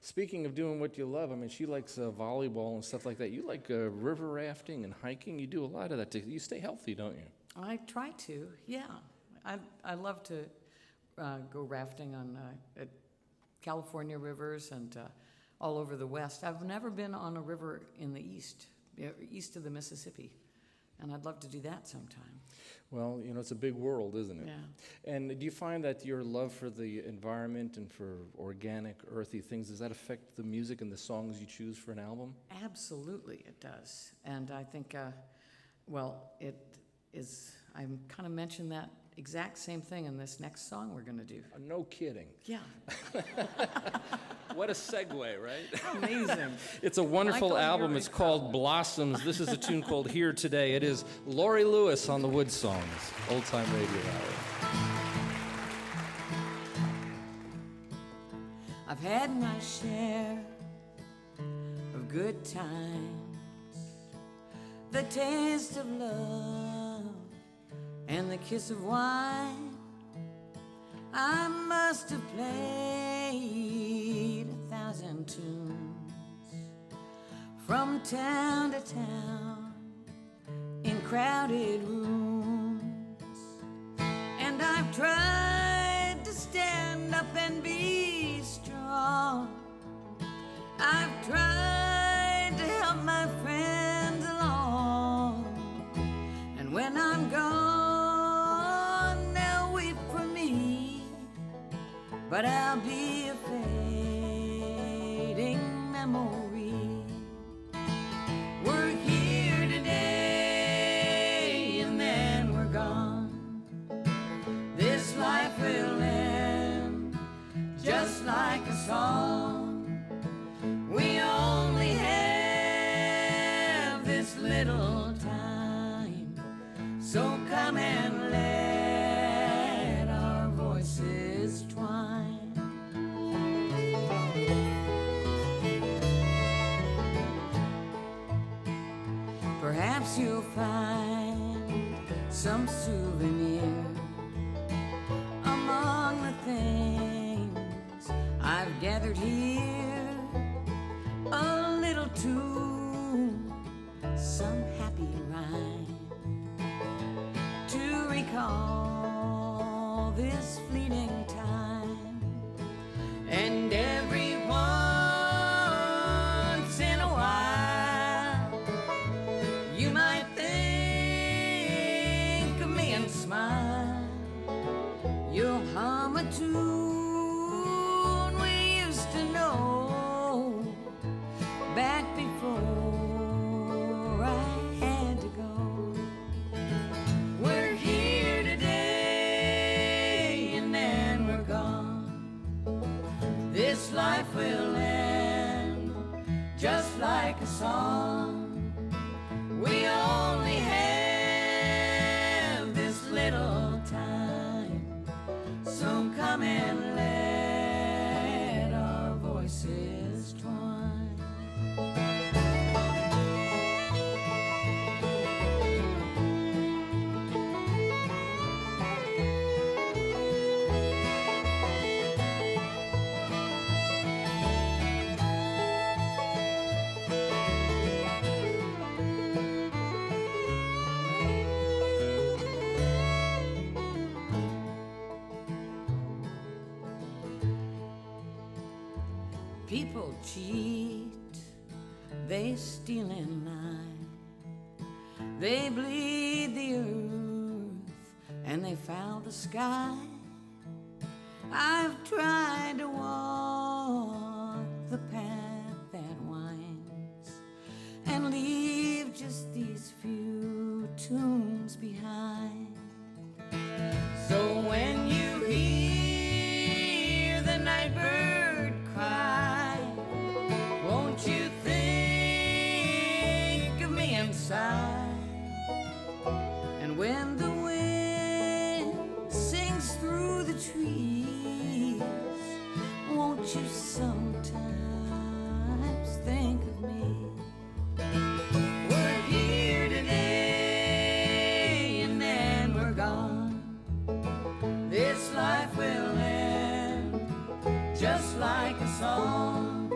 Speaking of doing what you love, she likes volleyball and stuff like that. You like river rafting and hiking. You do a lot of that. You stay healthy, don't you? I try to, yeah. I love to go rafting on at California rivers and all over the West. I've never been on a river in the east of the Mississippi, and I'd love to do that sometime. Well, it's a big world, isn't it? Yeah. And do you find that your love for the environment and for organic, earthy things, does that affect the music and the songs you choose for an album? Absolutely, it does. And I think, it is, I kind of mentioned that exact same thing in this next song we're going to do. No kidding. Yeah. What a segue, right? Amazing. It's a wonderful album. It's called Blossoms. This is a tune called Here Today. It is LAURIE Lewis on the WoodSongs Old-Time Radio Hour. I've had my share of good times, the taste of love and the kiss of wine. I must have played 1,000 tunes from town to town in crowded rooms, and I've tried to stand up and be strong. I've tried to help my friends along, and when I'm gone, they'll weep for me, but I'll be a fading memory. We're here today, and then we're gone. This life will end just like a song. We only have this little time, so come and let our voices twine. Perhaps you'll find some souvenir among the things I've gathered here. A little tune, some happy rhyme to recall this fleeting time, and every a tune we used to know back before I had to go. We're here today and then we're gone. This life will end just like a song. We only have this little time, so come and let our voices twine. People cheat, they steal and lie, they bleed the earth and they foul the sky. I've tried to walk the path that winds and leave just these few tunes behind. So when you hear the night bird cry, won't you think of me inside? And when the wind sings through the trees, won't you sometimes think of me? We're here today and then we're gone. This life will end just like a song.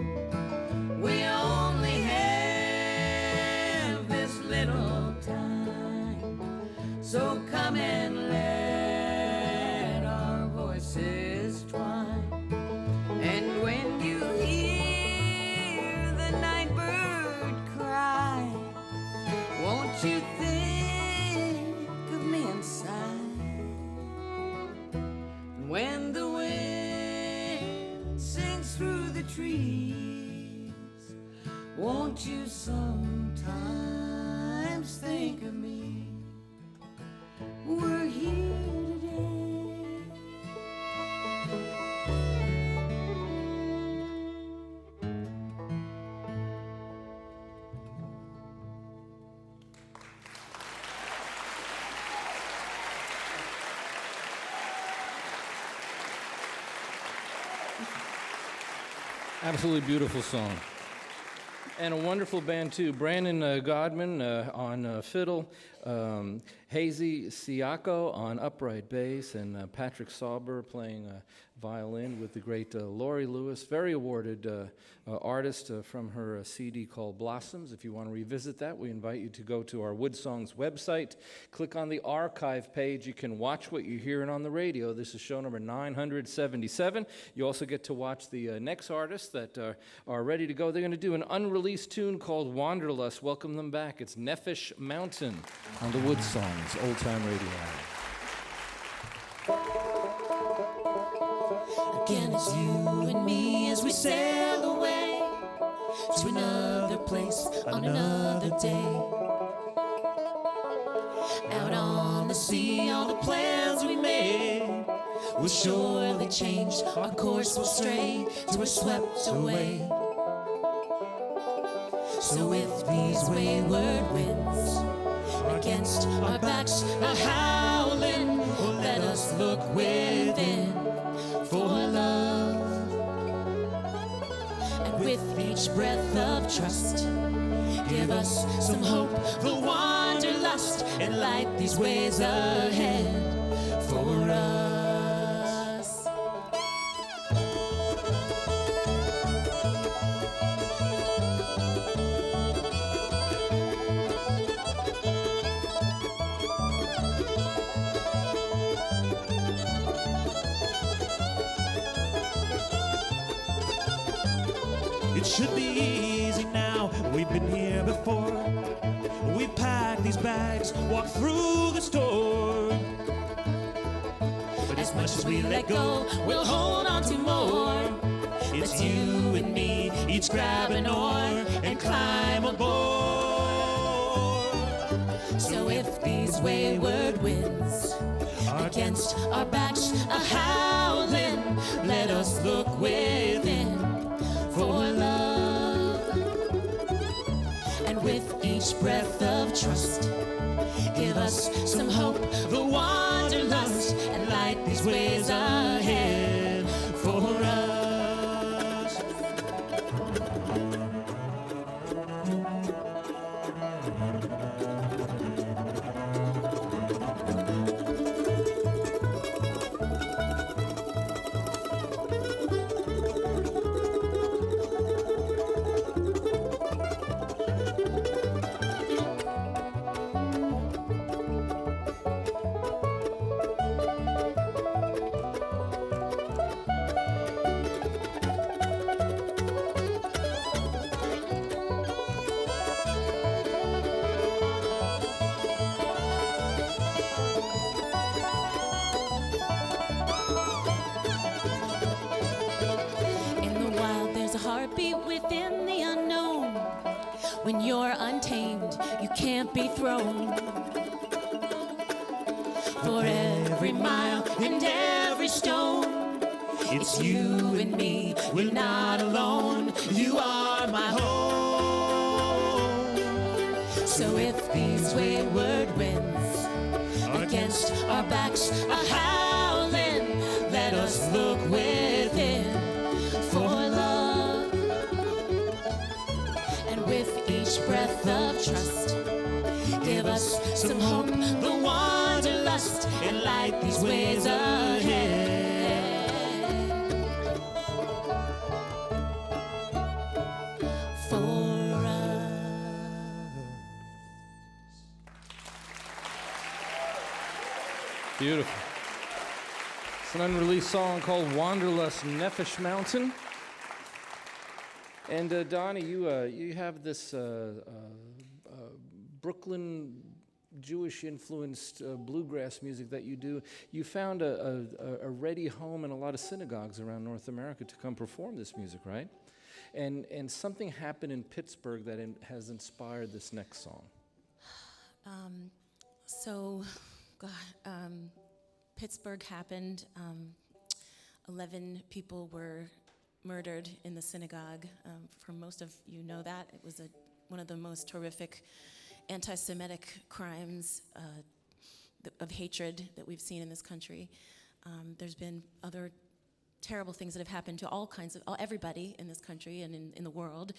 We only have this little time, so come and let our voices twine. And when you hear the night bird cry, won't you think of me inside? And when the wind sings through the trees, won't you sometimes think of me? We're here today. Absolutely beautiful song. And a wonderful band, too. Brandon Godman on fiddle, Hazy Siako on upright bass, and Patrick Sauber playing violin with the great LAURIE LEWIS, very awarded artist from her CD called Blossoms. If you want to revisit that, we invite you to go to our WoodSongs website, click on the archive page. You can watch what you're hearing on the radio. This is show number 977. You also get to watch the next artists that are ready to go. They're going to do an unreleased tune called Wanderlust. Welcome them back. It's NEFESH Mountain on the WoodSongs Old-Time Radio Hour. Again, it's you and me as we sail away to another place on another day. Out on the sea, all the plans we made will surely change. Our course will stray till we're swept away. So with these wayward winds against our backs are howling, let us look within for love. And with each breath of trust, give us some hope, the wanderlust, and light these ways ahead for us. It should be easy now, we've been here before. We pack these bags, walk through the store. As as much as we let go, we'll hold on to more. It's you and me, each grab an oar and climb aboard. So if these wayward winds against our backs are howling, let us look within for love. And with each breath of trust, give us some hope, the wanderlust, and light these ways ahead for us. When you're untamed, you can't be thrown. For every mile and every stone, it's you and me, we're not alone. You are my home. So if these wayward winds against our backs are howling, let us look within for love. With each breath of trust, give us some hope, the wanderlust, and light these ways ahead for us. Beautiful. It's an unreleased song called Wanderlust, Nefesh Mountain. And Doni, you have this Brooklyn Jewish-influenced bluegrass music that you do. You found a ready home in a lot of synagogues around North America to come perform this music, right? And something happened in Pittsburgh that has inspired this next song. Pittsburgh happened. 11 people were murdered in the synagogue. For most of you know that. It was one of the most horrific anti-Semitic crimes of hatred that we've seen in this country. There's been other terrible things that have happened to everybody in this country and in the world.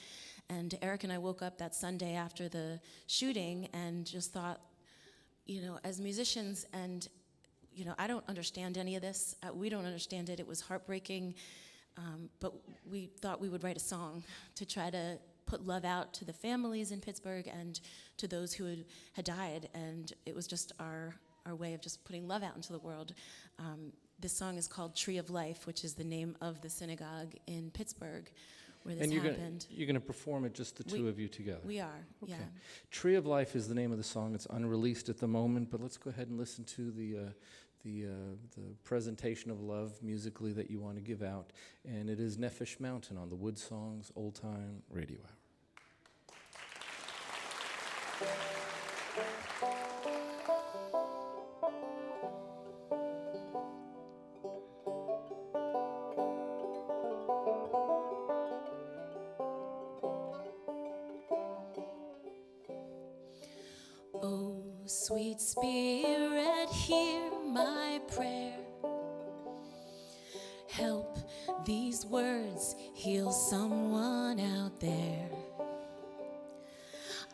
And Eric and I woke up that Sunday after the shooting and just thought, as musicians, and I don't understand any of this. We don't understand it. It was heartbreaking. But we thought we would write a song to try to put love out to the families in Pittsburgh and to those who had died. And it was just our way of just putting love out into the world. This song is called Tree of Life, which is the name of the synagogue in Pittsburgh where this happened. You're going to perform it, just the two of you together? We are, okay. Yeah. Tree of Life is the name of the song. It's unreleased at the moment, but let's go ahead and listen to the presentation of love musically that you want to give out. And it is Nefesh Mountain on the WoodSongs Old-Time Radio Hour. Oh, sweet Spirit, hear my prayer. Help these words heal someone out there.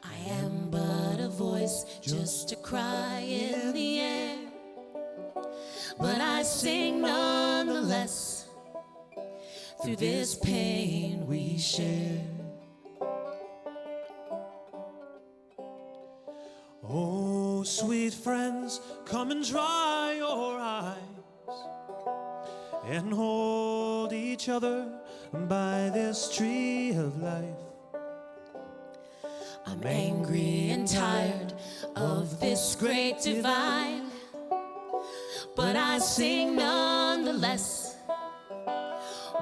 I am but a voice, just a cry in the air, but I sing nonetheless through this pain we share. Oh, sweet friends, come and dry your eyes and hold each other by this tree of life. I'm angry and tired of this great divide, but I sing nonetheless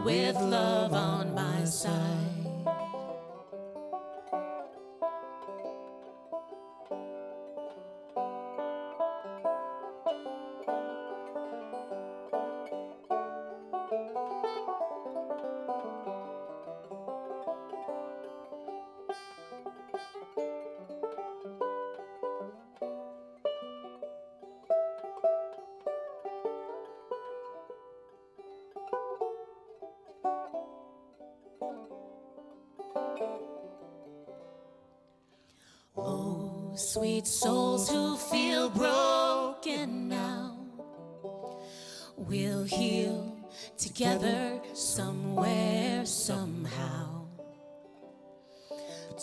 with love on my side. Oh, sweet souls who feel broken now, we'll heal together somewhere, somehow.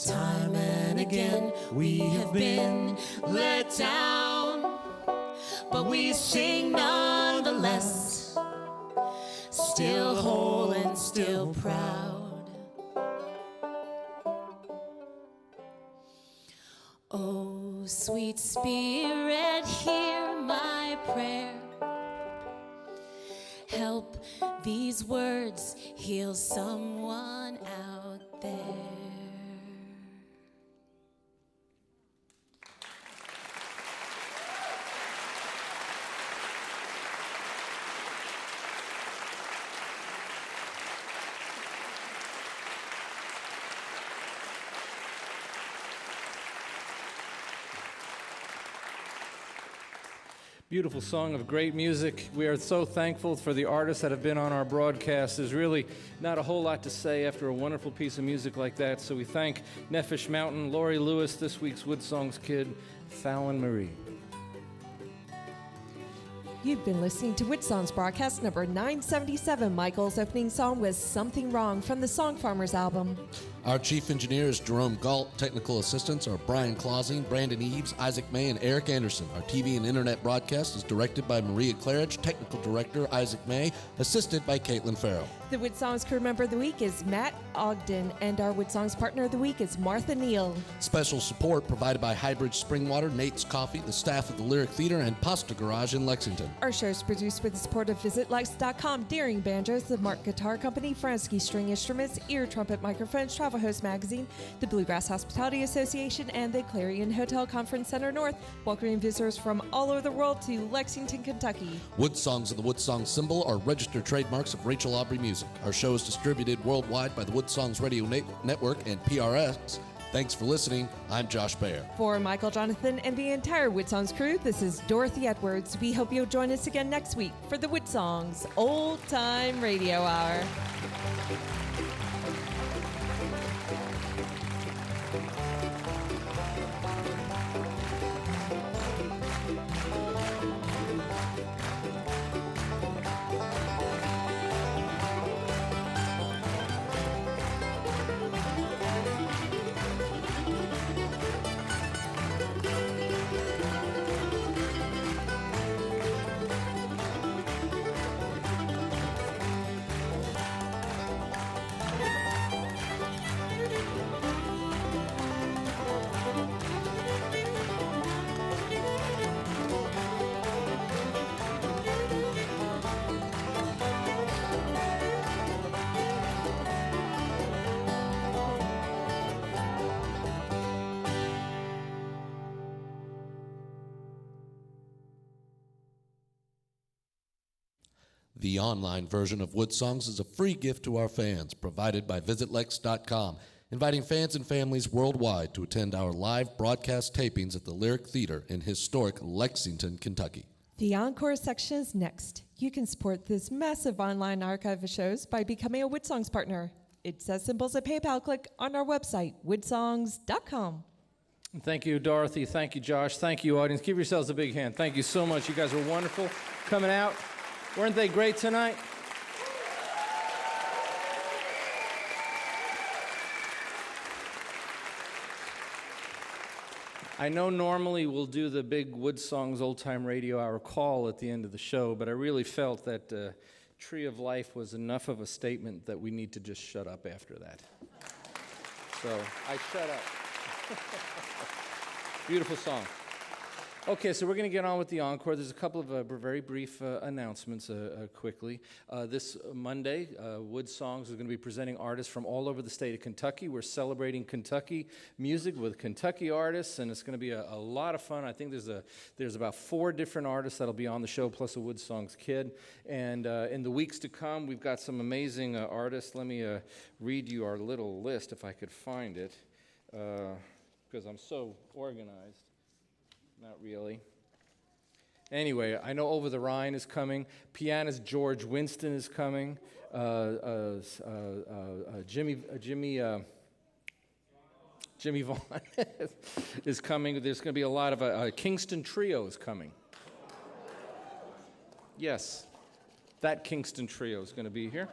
Time and again we have been let down, but we sing nonetheless, still whole and still proud. Oh, sweet Spirit, hear my prayer. Help these words heal someone out there. Beautiful song of great music. We are so thankful for the artists that have been on our broadcast. There's really not a whole lot to say after a wonderful piece of music like that. So we thank NEFESH Mountain, Laurie Lewis, this week's WoodSongs kid, Fallon Marie. You've been listening to WoodSongs broadcast number 977. Michael's opening song was Something Wrong from the Song Farmers album. Our chief engineer is Jerome Galt. Technical assistants are Brian Clausing, Brandon Eves, Isaac May, and Eric Anderson. Our TV and internet broadcast is directed by Maria Claridge, technical director Isaac May, assisted by Caitlin Farrell. The WoodSongs crew member of the week is Matt Ogden, and our WoodSongs partner of the week is Martha Neal. Special support provided by Highbridge Springwater, Nate's Coffee, the staff of the Lyric Theater, and Pasta Garage in Lexington. Our show is produced with the support of VisitLex.com, Daring Banjos, the Mark Guitar Company, Fransky String Instruments, Ear Trumpet Microphones, Travel Host Magazine, the Bluegrass Hospitality Association, and the Clarion Hotel Conference Center North, welcoming visitors from all over the world to Lexington, Kentucky. WoodSongs and the WoodSongs symbol are registered trademarks of Rachel Aubrey Music. Our show is distributed worldwide by the WoodSongs Radio Network and PRX. Thanks for listening. I'm Josh Baer. For Michael, Jonathan, and the entire WoodSongs crew, this is Dorothy Edwards. We hope you'll join us again next week for the WoodSongs Old-Time Radio Hour. The online version of WoodSongs is a free gift to our fans, provided by VisitLex.com, inviting fans and families worldwide to attend our live broadcast tapings at the Lyric Theater in historic Lexington, Kentucky. The encore section is next. You can support this massive online archive of shows by becoming a WoodSongs partner. It's as simple as a PayPal click on our website, woodsongs.com. Thank you, Dorothy. Thank you, Josh. Thank you, audience. Give yourselves a big hand. Thank you so much. You guys were wonderful coming out. Weren't they great tonight? I know normally we'll do the big WoodSongs Old-Time Radio Hour call at the end of the show, but I really felt that Tree of Life was enough of a statement that we need to just shut up after that. So I shut up. Beautiful song. Okay, so we're going to get on with the encore. There's a couple of very brief announcements quickly. This Monday, WoodSongs is going to be presenting artists from all over the state of Kentucky. We're celebrating Kentucky music with Kentucky artists, and it's going to be a lot of fun. I think there's about 4 different artists that'll be on the show, plus a WoodSongs kid. And in the weeks to come, we've got some amazing artists. Let me read you our little list, if I could find it, because I'm so organized. Not really. Anyway, I know Over the Rhine is coming. Pianist George Winston is coming. Jimmy Vaughn is coming. There's going to be a lot of Kingston Trio is coming. Yes, that Kingston Trio is going to be here.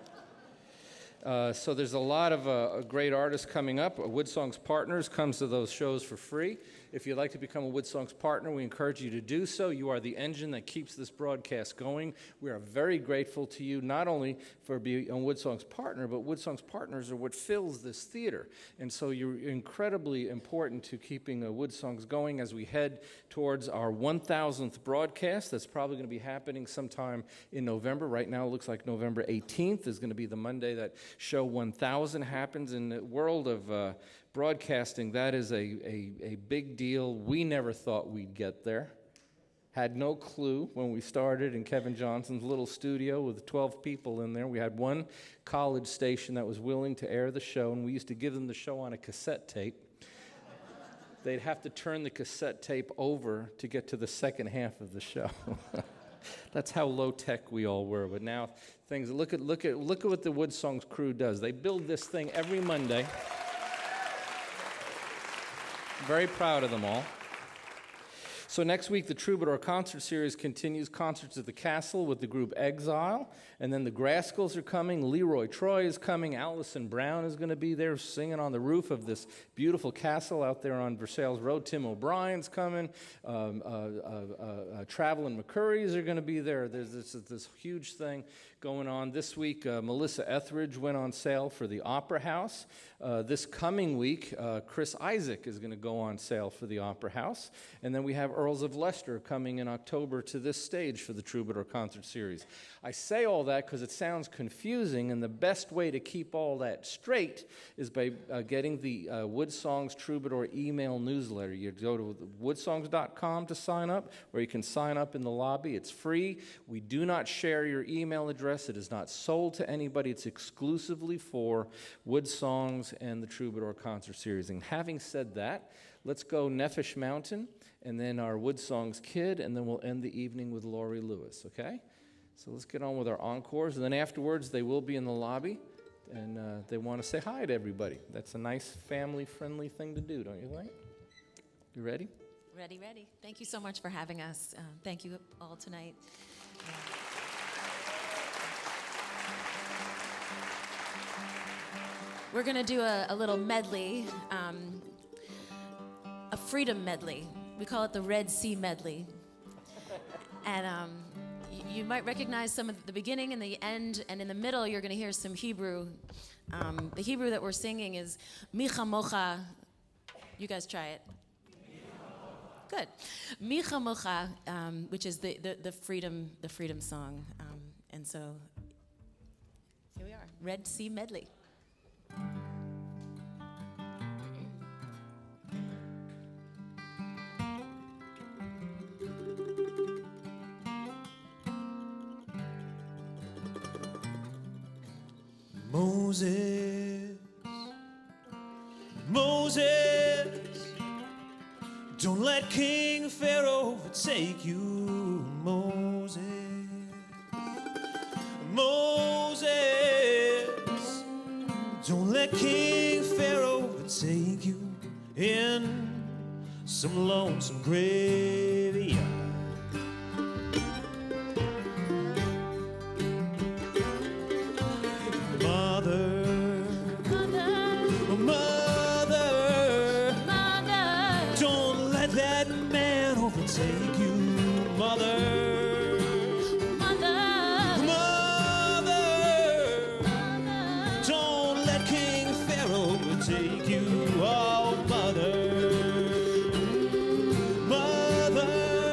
So there's a lot of great artists coming up. WoodSongs Partners comes to those shows for free. If you'd like to become a WoodSongs partner, we encourage you to do so. You are the engine that keeps this broadcast going. We are very grateful to you, not only for being a WoodSongs partner, but WoodSongs partners are what fills this theater. And so you're incredibly important to keeping WoodSongs going as we head towards our 1,000th broadcast. That's probably going to be happening sometime in November. Right now it looks like November 18th is going to be the Monday that show 1,000 happens. In the world of broadcasting, that is a big deal. We never thought we'd get there. Had no clue when we started in Kevin Johnson's little studio with 12 people in there. We had one college station that was willing to air the show, and we used to give them the show on a cassette tape. They'd have to turn the cassette tape over to get to the second half of the show. That's how low tech we all were. But now things, look at what the WoodSongs crew does. They build this thing every Monday. Very proud of them all. So next week, the Troubadour Concert Series continues. Concerts at the Castle with the group Exile. And then the Grascals are coming. Leroy Troy is coming. Allison Brown is going to be there singing on the roof of this beautiful castle out there on Versailles Road. Tim O'Brien's coming. Travelin' McCurry's are going to be there. There's this huge thing going on. This week, Melissa Etheridge went on sale for the Opera House. This coming week, Chris Isaac is going to go on sale for the Opera House. And then we have Earls of Leicester coming in October to this stage for the Troubadour Concert Series. I say all that because it sounds confusing, and the best way to keep all that straight is by getting the WoodSongs Troubadour email newsletter. You go to woodsongs.com to sign up, or you can sign up in the lobby. It's free. We do not share your email address. It is not sold to anybody. It's exclusively for WoodSongs and the Troubadour Concert Series. And having said that, let's go Nefesh Mountain, and then our WoodSongs kid, and then we'll end the evening with Laurie Lewis, okay? So let's get on with our encores, and then afterwards they will be in the lobby, and they want to say hi to everybody. That's a nice family-friendly thing to do, don't you think? You ready? Ready, ready. Thank you so much for having us. Thank you all tonight. We're going to do a little medley, a freedom medley. We call it the Red Sea Medley. And you might recognize some of the beginning and the end, and in the middle you're going to hear some Hebrew. The Hebrew that we're singing is Micha Mocha. You guys try it. Good. Micha Mocha, which is the freedom song. And so here we are, Red Sea Medley. Moses, Moses, don't let King Pharaoh overtake you. Moses, Moses, don't let King Pharaoh overtake you in some lonesome graveyard. Take you, mother, mother, mother, don't let King Pharaoh take you, oh, mother, mother,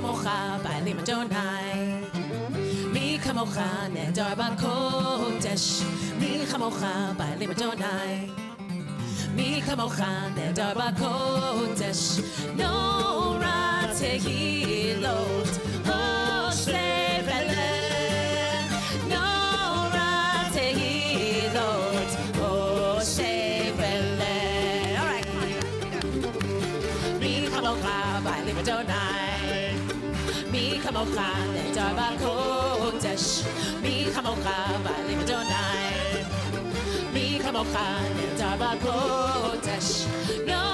kamocha ba'alim Adonai. Mi kamocha nedar b'kodesh. Mi kamocha ba'alim Adonai. Mi kamocha nedar b'kodesh. No ra tehilot oseh velen. No ra tehilot oseh velen. All right, come on. Mi kamocha ba'alim Adonai. Mi kamocha nedar b'kodesh. Mi kamocha ba'alim Adonai. Mi kamocha nedar b'kodesh. No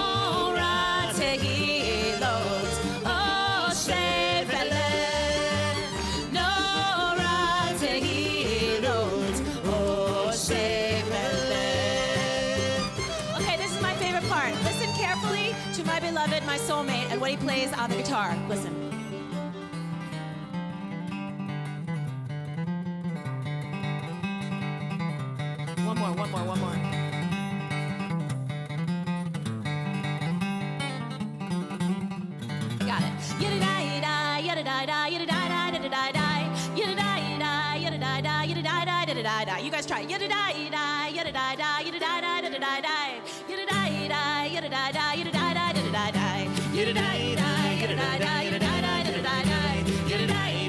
ra tehilot oseh velen. No ra tehilot oseh velen. Okay, this is my favorite part. Listen carefully to my beloved, my soulmate, and what he plays on the guitar. Listen. One more. Got it. Yada-da-da, yada-da-da, yada-da-da, yada-da-da, yada-da-da, yada-da-da, yada-da-da, yada-da-da. You guys try. Yada-da-da, yada-da-da, yada-da-da, yada-da-da, yada-da-da, yada-da-da, yada-da-da, yada-da-da, yada-da-da, yada-da-da, yada-da-da, yada-da-da, yada-da-da, yada-da-da, yada-da-da, yada-da-da,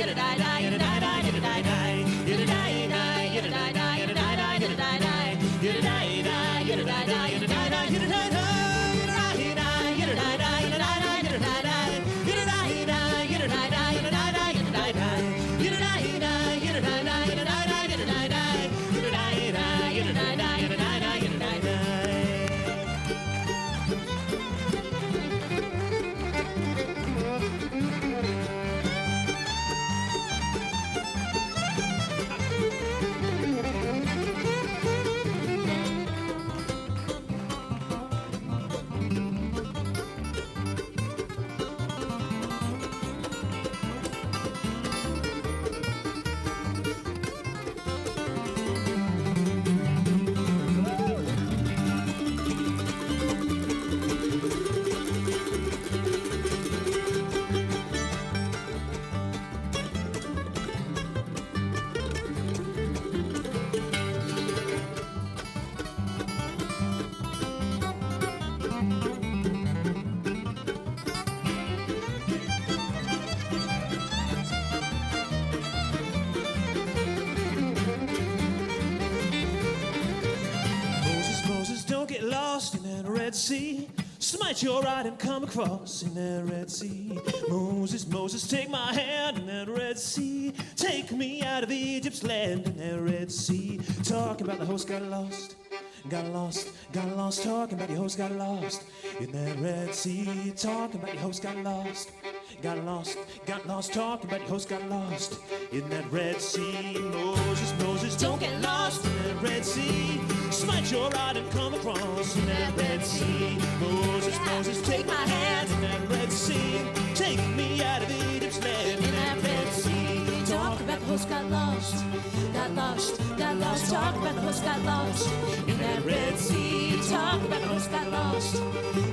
yada-da-da, yada-da-da, yada-da-da, Red Sea. Smite your right and come across in that Red Sea. Moses, Moses, take my hand in that Red Sea. Take me out of Egypt's land in that Red Sea. Talking about the host got lost. Got lost, got lost, talking about your host got lost in that Red Sea. Talking about your host got lost. Got lost, talking about your host got lost in that Red Sea. Moses, Moses, don't get lost in that Red Sea. Smite your rod and come across in that Red Sea. Moses, Moses, take my hand in that Red Sea. Take me out of Egypt's land in that Red Sea. Talk about the host got lost, got lost, got lost. Talk about the host got lost in that Red Sea. Talk about the host got lost,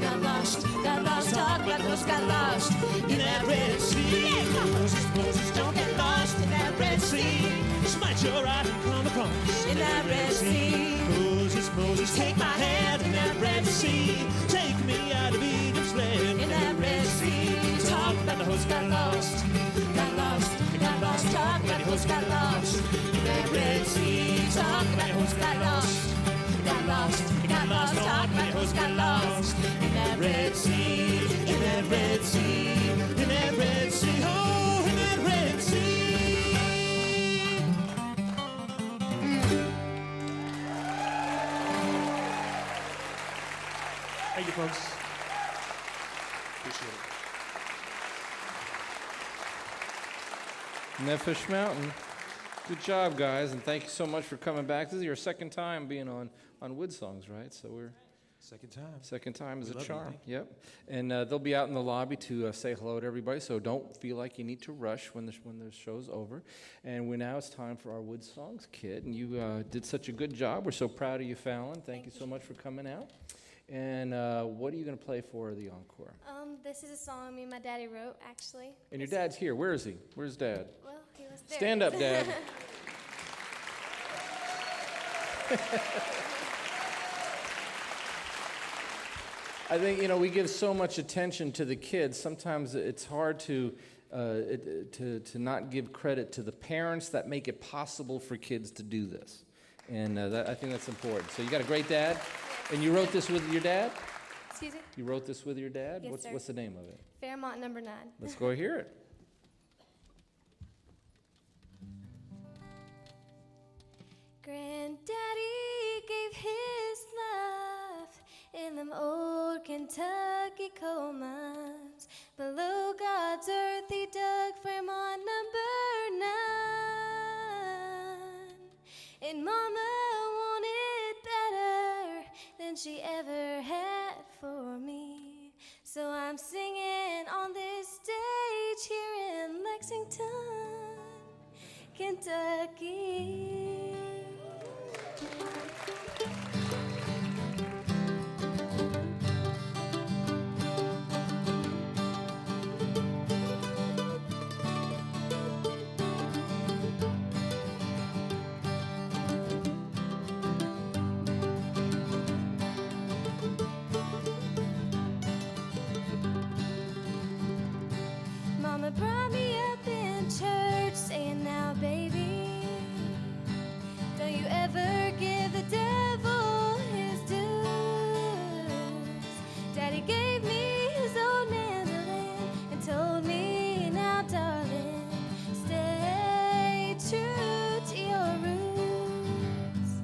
got lost, got lost. Talk about the host got lost in that Red Sea. Moses, Moses, don't get lost in that Red Sea. Smite your rod and come across in that Red Sea. Moses, Moses, take my hand in that Red Sea. Take me out of Egypt's land in that Red Sea. Talk about the host got lost, got lost, got lost. Talk about the host got lost in that Red Sea. Talk about the host got lost, got lost, got lost. Talk about the host got lost in that Red Sea, in that Red Sea, in that Red Sea. Oh, in that Red Sea. Thank you, folks. Appreciate it. NEFESH Mountain. Good job, guys, and thank you so much for coming back. This is your second time being on WoodSongs, right? So we're second time is a charm. Yep. And they'll be out in the lobby to say hello to everybody. So don't feel like you need to rush when the show's over. And now it's time for our WoodSongs kid. And you did such a good job. We're so proud of you, Fallon. Thank you so much for coming out. And what are you going to play for the encore? This is a song me and my daddy wrote, actually. And your dad's here. Where is he? Where's Dad? Well, he was there. Stand up, Dad. I think, you know, we give so much attention to the kids. Sometimes it's hard to not give credit to the parents that make it possible for kids to do this. And I think that's important. So you got a great dad. And you wrote this with your dad? Excuse me? You wrote this with your dad? Yes, sir. What's the name of it? Fairmont number 9. Let's go hear it. Granddaddy gave his life in them old Kentucky coal mines. Below God's earth he dug Fairmont number 9. And Mama wanted better than she ever had for me. So I'm singing on this stage here in Lexington, Kentucky. Mama brought me up in church saying, now baby, don't you ever give the devil his dues. Daddy gave me his old mandolin and told me, now darling, stay true to your roots.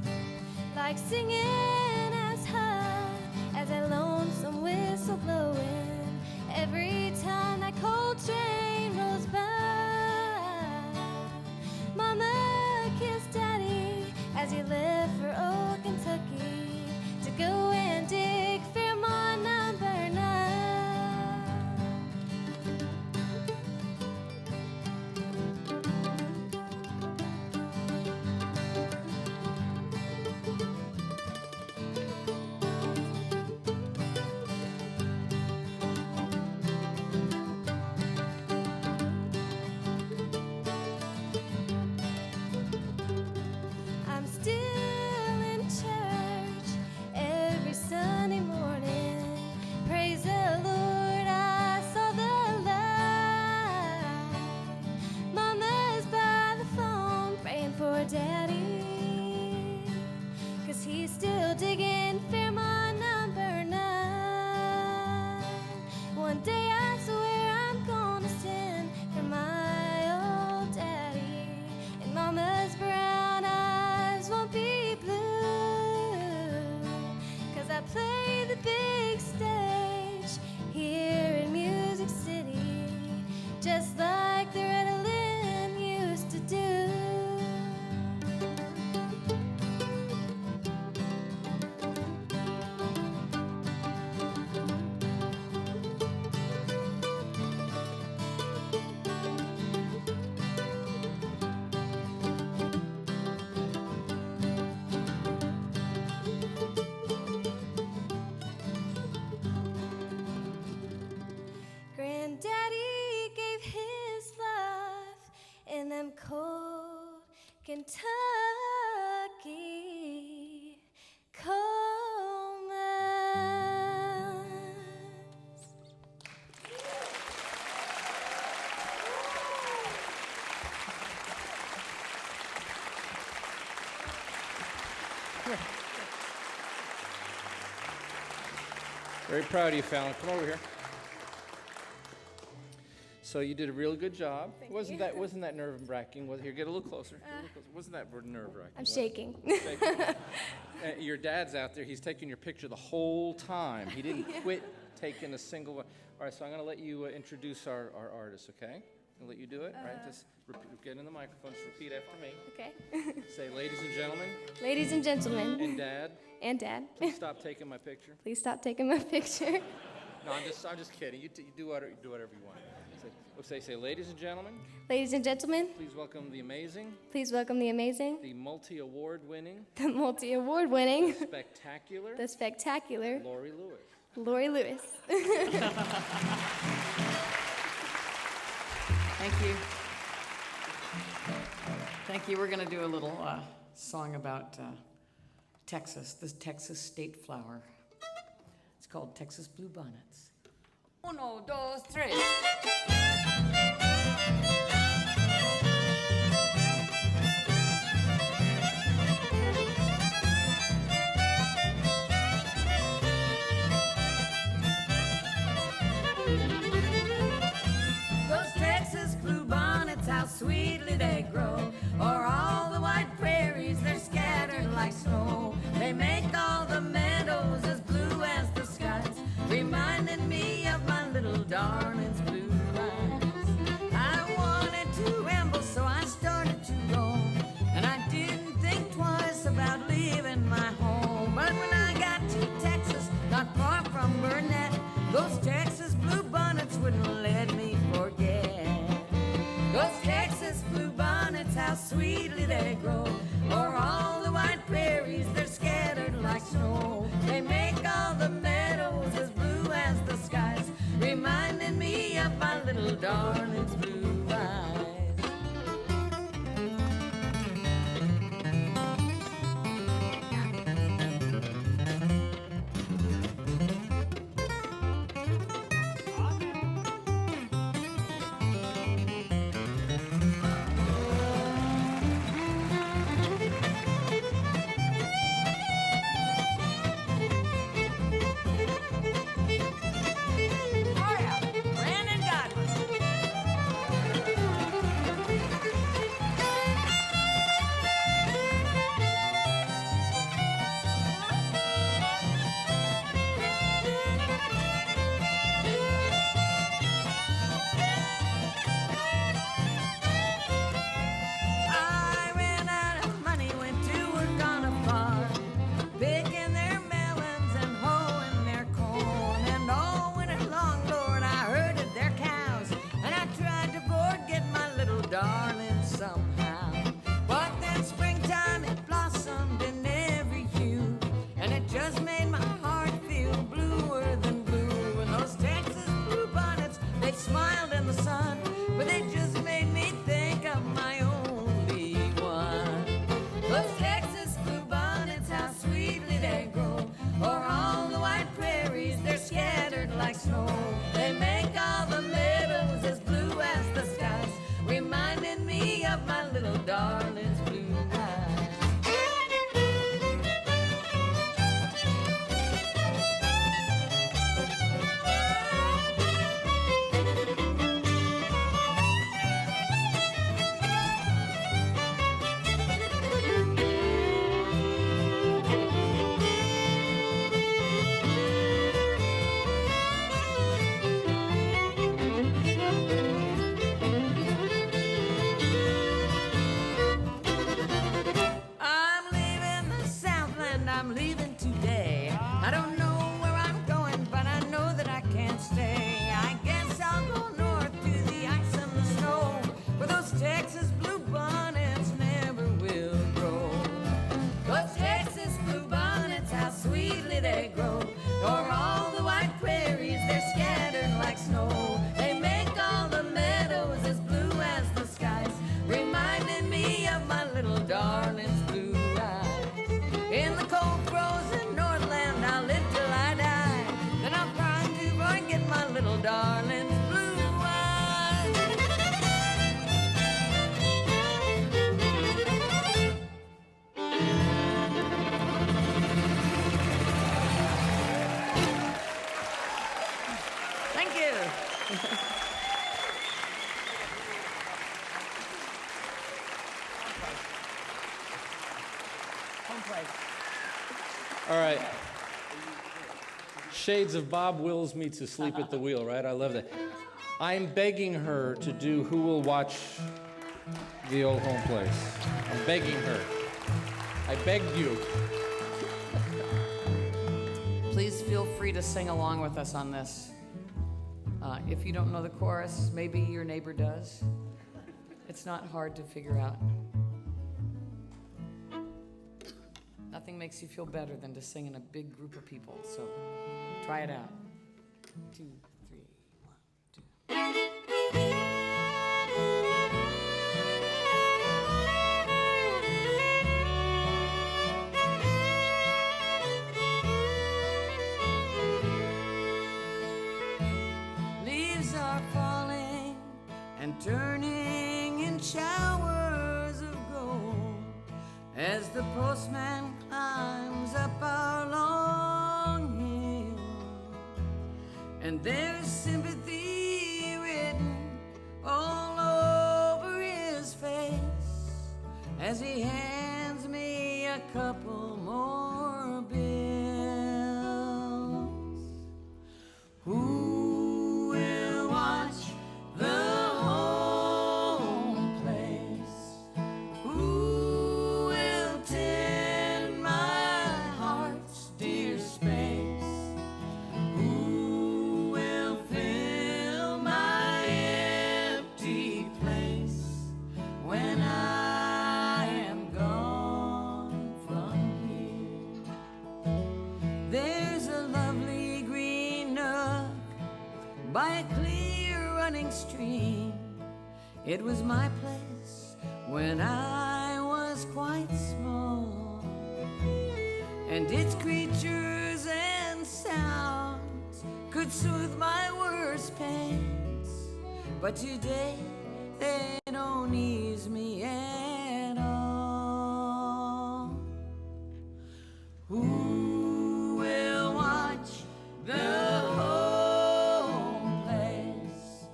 Like singing as high as that lonesome whistle blowing every time that cold train rolls by. Mama kissed Daddy as he left for old Kentucky to go and dig Fairmont number 9. I'm still in church every Sunday morning. Praise the Lord, I saw the light. Mama's by the phone praying for Daddy, 'cause he's still digging Fairmont number 9. One day I swear I'm gonna stand for my old daddy, and Mama's brown eyes won't be blue, 'cause I play the big stage here in Music City, just like the Red Lynn used to do. Granddaddy gave his life in them cold Kentucky coal mines. Very proud of you, Fallon. Come over here. So you did a real good job. Wasn't that nerve-wracking? Here, get a little closer. Wasn't that nerve-wracking? I'm shaking. Your dad's out there. He's taking your picture the whole time. He didn't quit taking a single one. All right, so I'm going to let you introduce our artist, okay? I'll let you do it, right? Just get in the microphone. Just repeat after me. Okay. Say, ladies and gentlemen. Ladies and gentlemen. And Dad. And Dad. Please stop taking my picture. Please stop taking my picture. No, I'm just kidding. You do whatever you want. Say, ladies and gentlemen. Ladies and gentlemen, Please welcome the amazing. please welcome the amazing, The multi-award-winning. the multi-award-winning, Spectacular. the spectacular Laurie Lewis. Laurie Lewis. Thank you. Thank you. We're going to do a little song about Texas, the Texas state flower. It's called Texas Bluebonnets. Uno, dos, tres. Those Texas bluebonnets, how sweetly they grow, o'er all the wide prairies, they're scattered like snow. They make all the meadows as blue as the skies, reminding me of my little darling's blue eyes. I wanted to ramble, so I started to roam, and I didn't think twice about leaving my home. But when I got to Texas, not far from Burnett, those Texas bluebonnets wouldn't let me forget. Those Texas bluebonnets, how sweetly they grow, o'er all the wide prairies, they're scattered like snow. They make all the meadows as blue as the skies, reminding me of my little darling's blue eyes. Brandon Godman. I ran out of money, went to work on a farm, picking their melons and hoeing their corn. And all winter long, Lord, I herded their cows, and I tried to forget my little darling somehow. But then springtime, it blossomed in every hue, and it just made my heart feel bluer than blue. And those Texas bluebonnets, they smiled in the sun, but they just made me think of my only one. Those Texas bluebonnets, how sweetly they grow, o'er all the wide prairies, they're scattered like snow. They make all the meadows as blue as the skies, reminding me of my little darling's blue eyes. I'm leaving the Southland, I'm leaving today. I don't know where I'm going, but I know that I can't stay. I guess I'll go north to the ice and the snow, where those Texas bluebonnets never will grow. Those Texas bluebonnets, how sweetly they grow, o'er all the wide prairies, they're scattered like snow. They make all the meadows as blue as the skies, reminding me of my little darling's blue eyes. In the cold frozen Northland, I'll live till I die, then I'll try to forget my little darling's blue eyes. Thank you. Home plate. All right. Shades of Bob wills me to sleep at the wheel, right? I love that. I'm begging her to do Who Will Watch the Old Home Place. I'm begging her. I begged you. Please feel free to sing along with us on this. If you don't know the chorus, maybe your neighbor does. It's not hard to figure out. Nothing makes you feel better than to sing in a big group of people, so try it out. 2, 3, 1, 2. Leaves are falling and turning in showers of gold as the postman climbs up our long hill. And there's sympathy written all over his face as he hands me a couple more bills. Who will watch the home place? Who will tend my heart's dear space? Who will fill my empty place when I am gone from here? There's a lovely green nook by a clear running stream. It was my place when I was quite small, and its creatures and sounds could soothe my worst pains. But today they don't ease me at all. Who will watch the home place?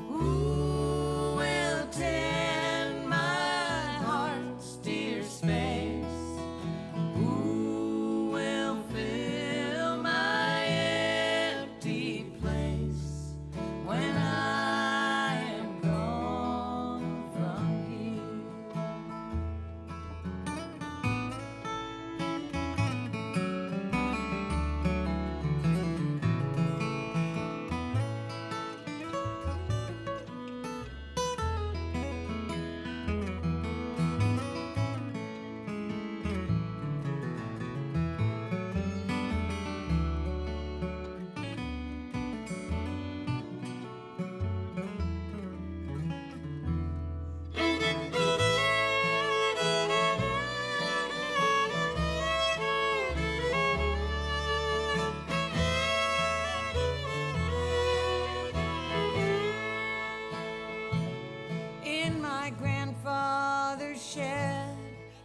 Who will tend my heart's dear space? Who will fill my empty place when I am gone from here? In my grandfather's shed,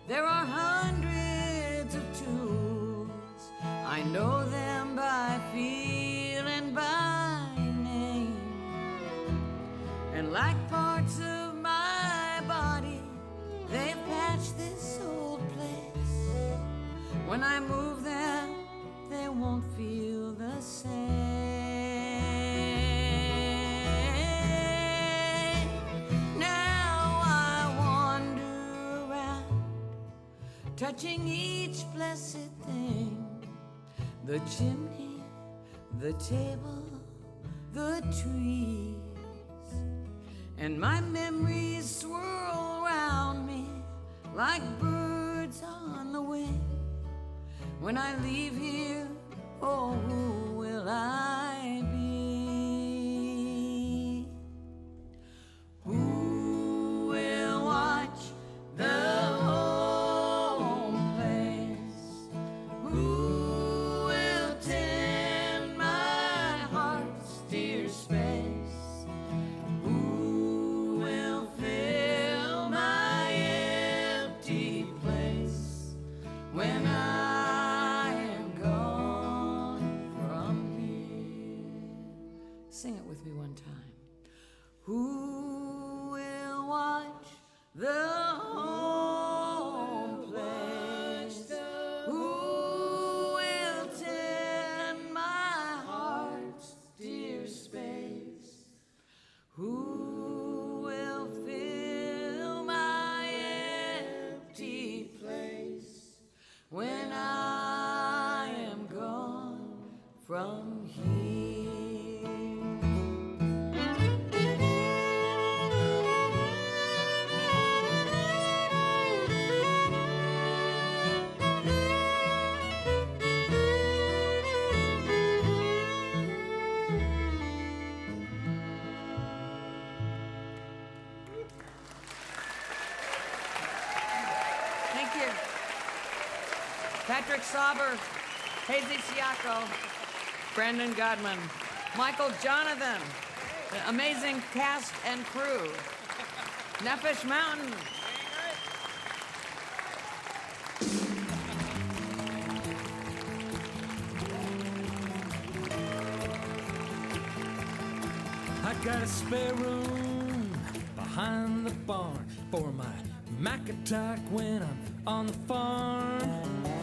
there are hundreds of tools. I know them by feel and by name. And like parts of my body, they've patched this old place. When I move them, they won't feel the same. Now I wander around, touching each blessed thing. The chimney, the table, the trees. And my memories swirl around me like birds on the wing. When I leave here, oh, who will I be? Who will watch the home place? Who will tend my heart's dear space? Who will fill my empty place when I am gone from here? Sing it with me one time. Who will watch the home place? Who will tend my heart's dear space? Who will fill my empty place when I am gone from here? Patrick Sauber, Hazy Siako, Brandon Godman, Michael Jonathan, the amazing cast and crew, NEFESH Mountain. I got a spare room behind the barn for my Mac attack when I'm on the farm.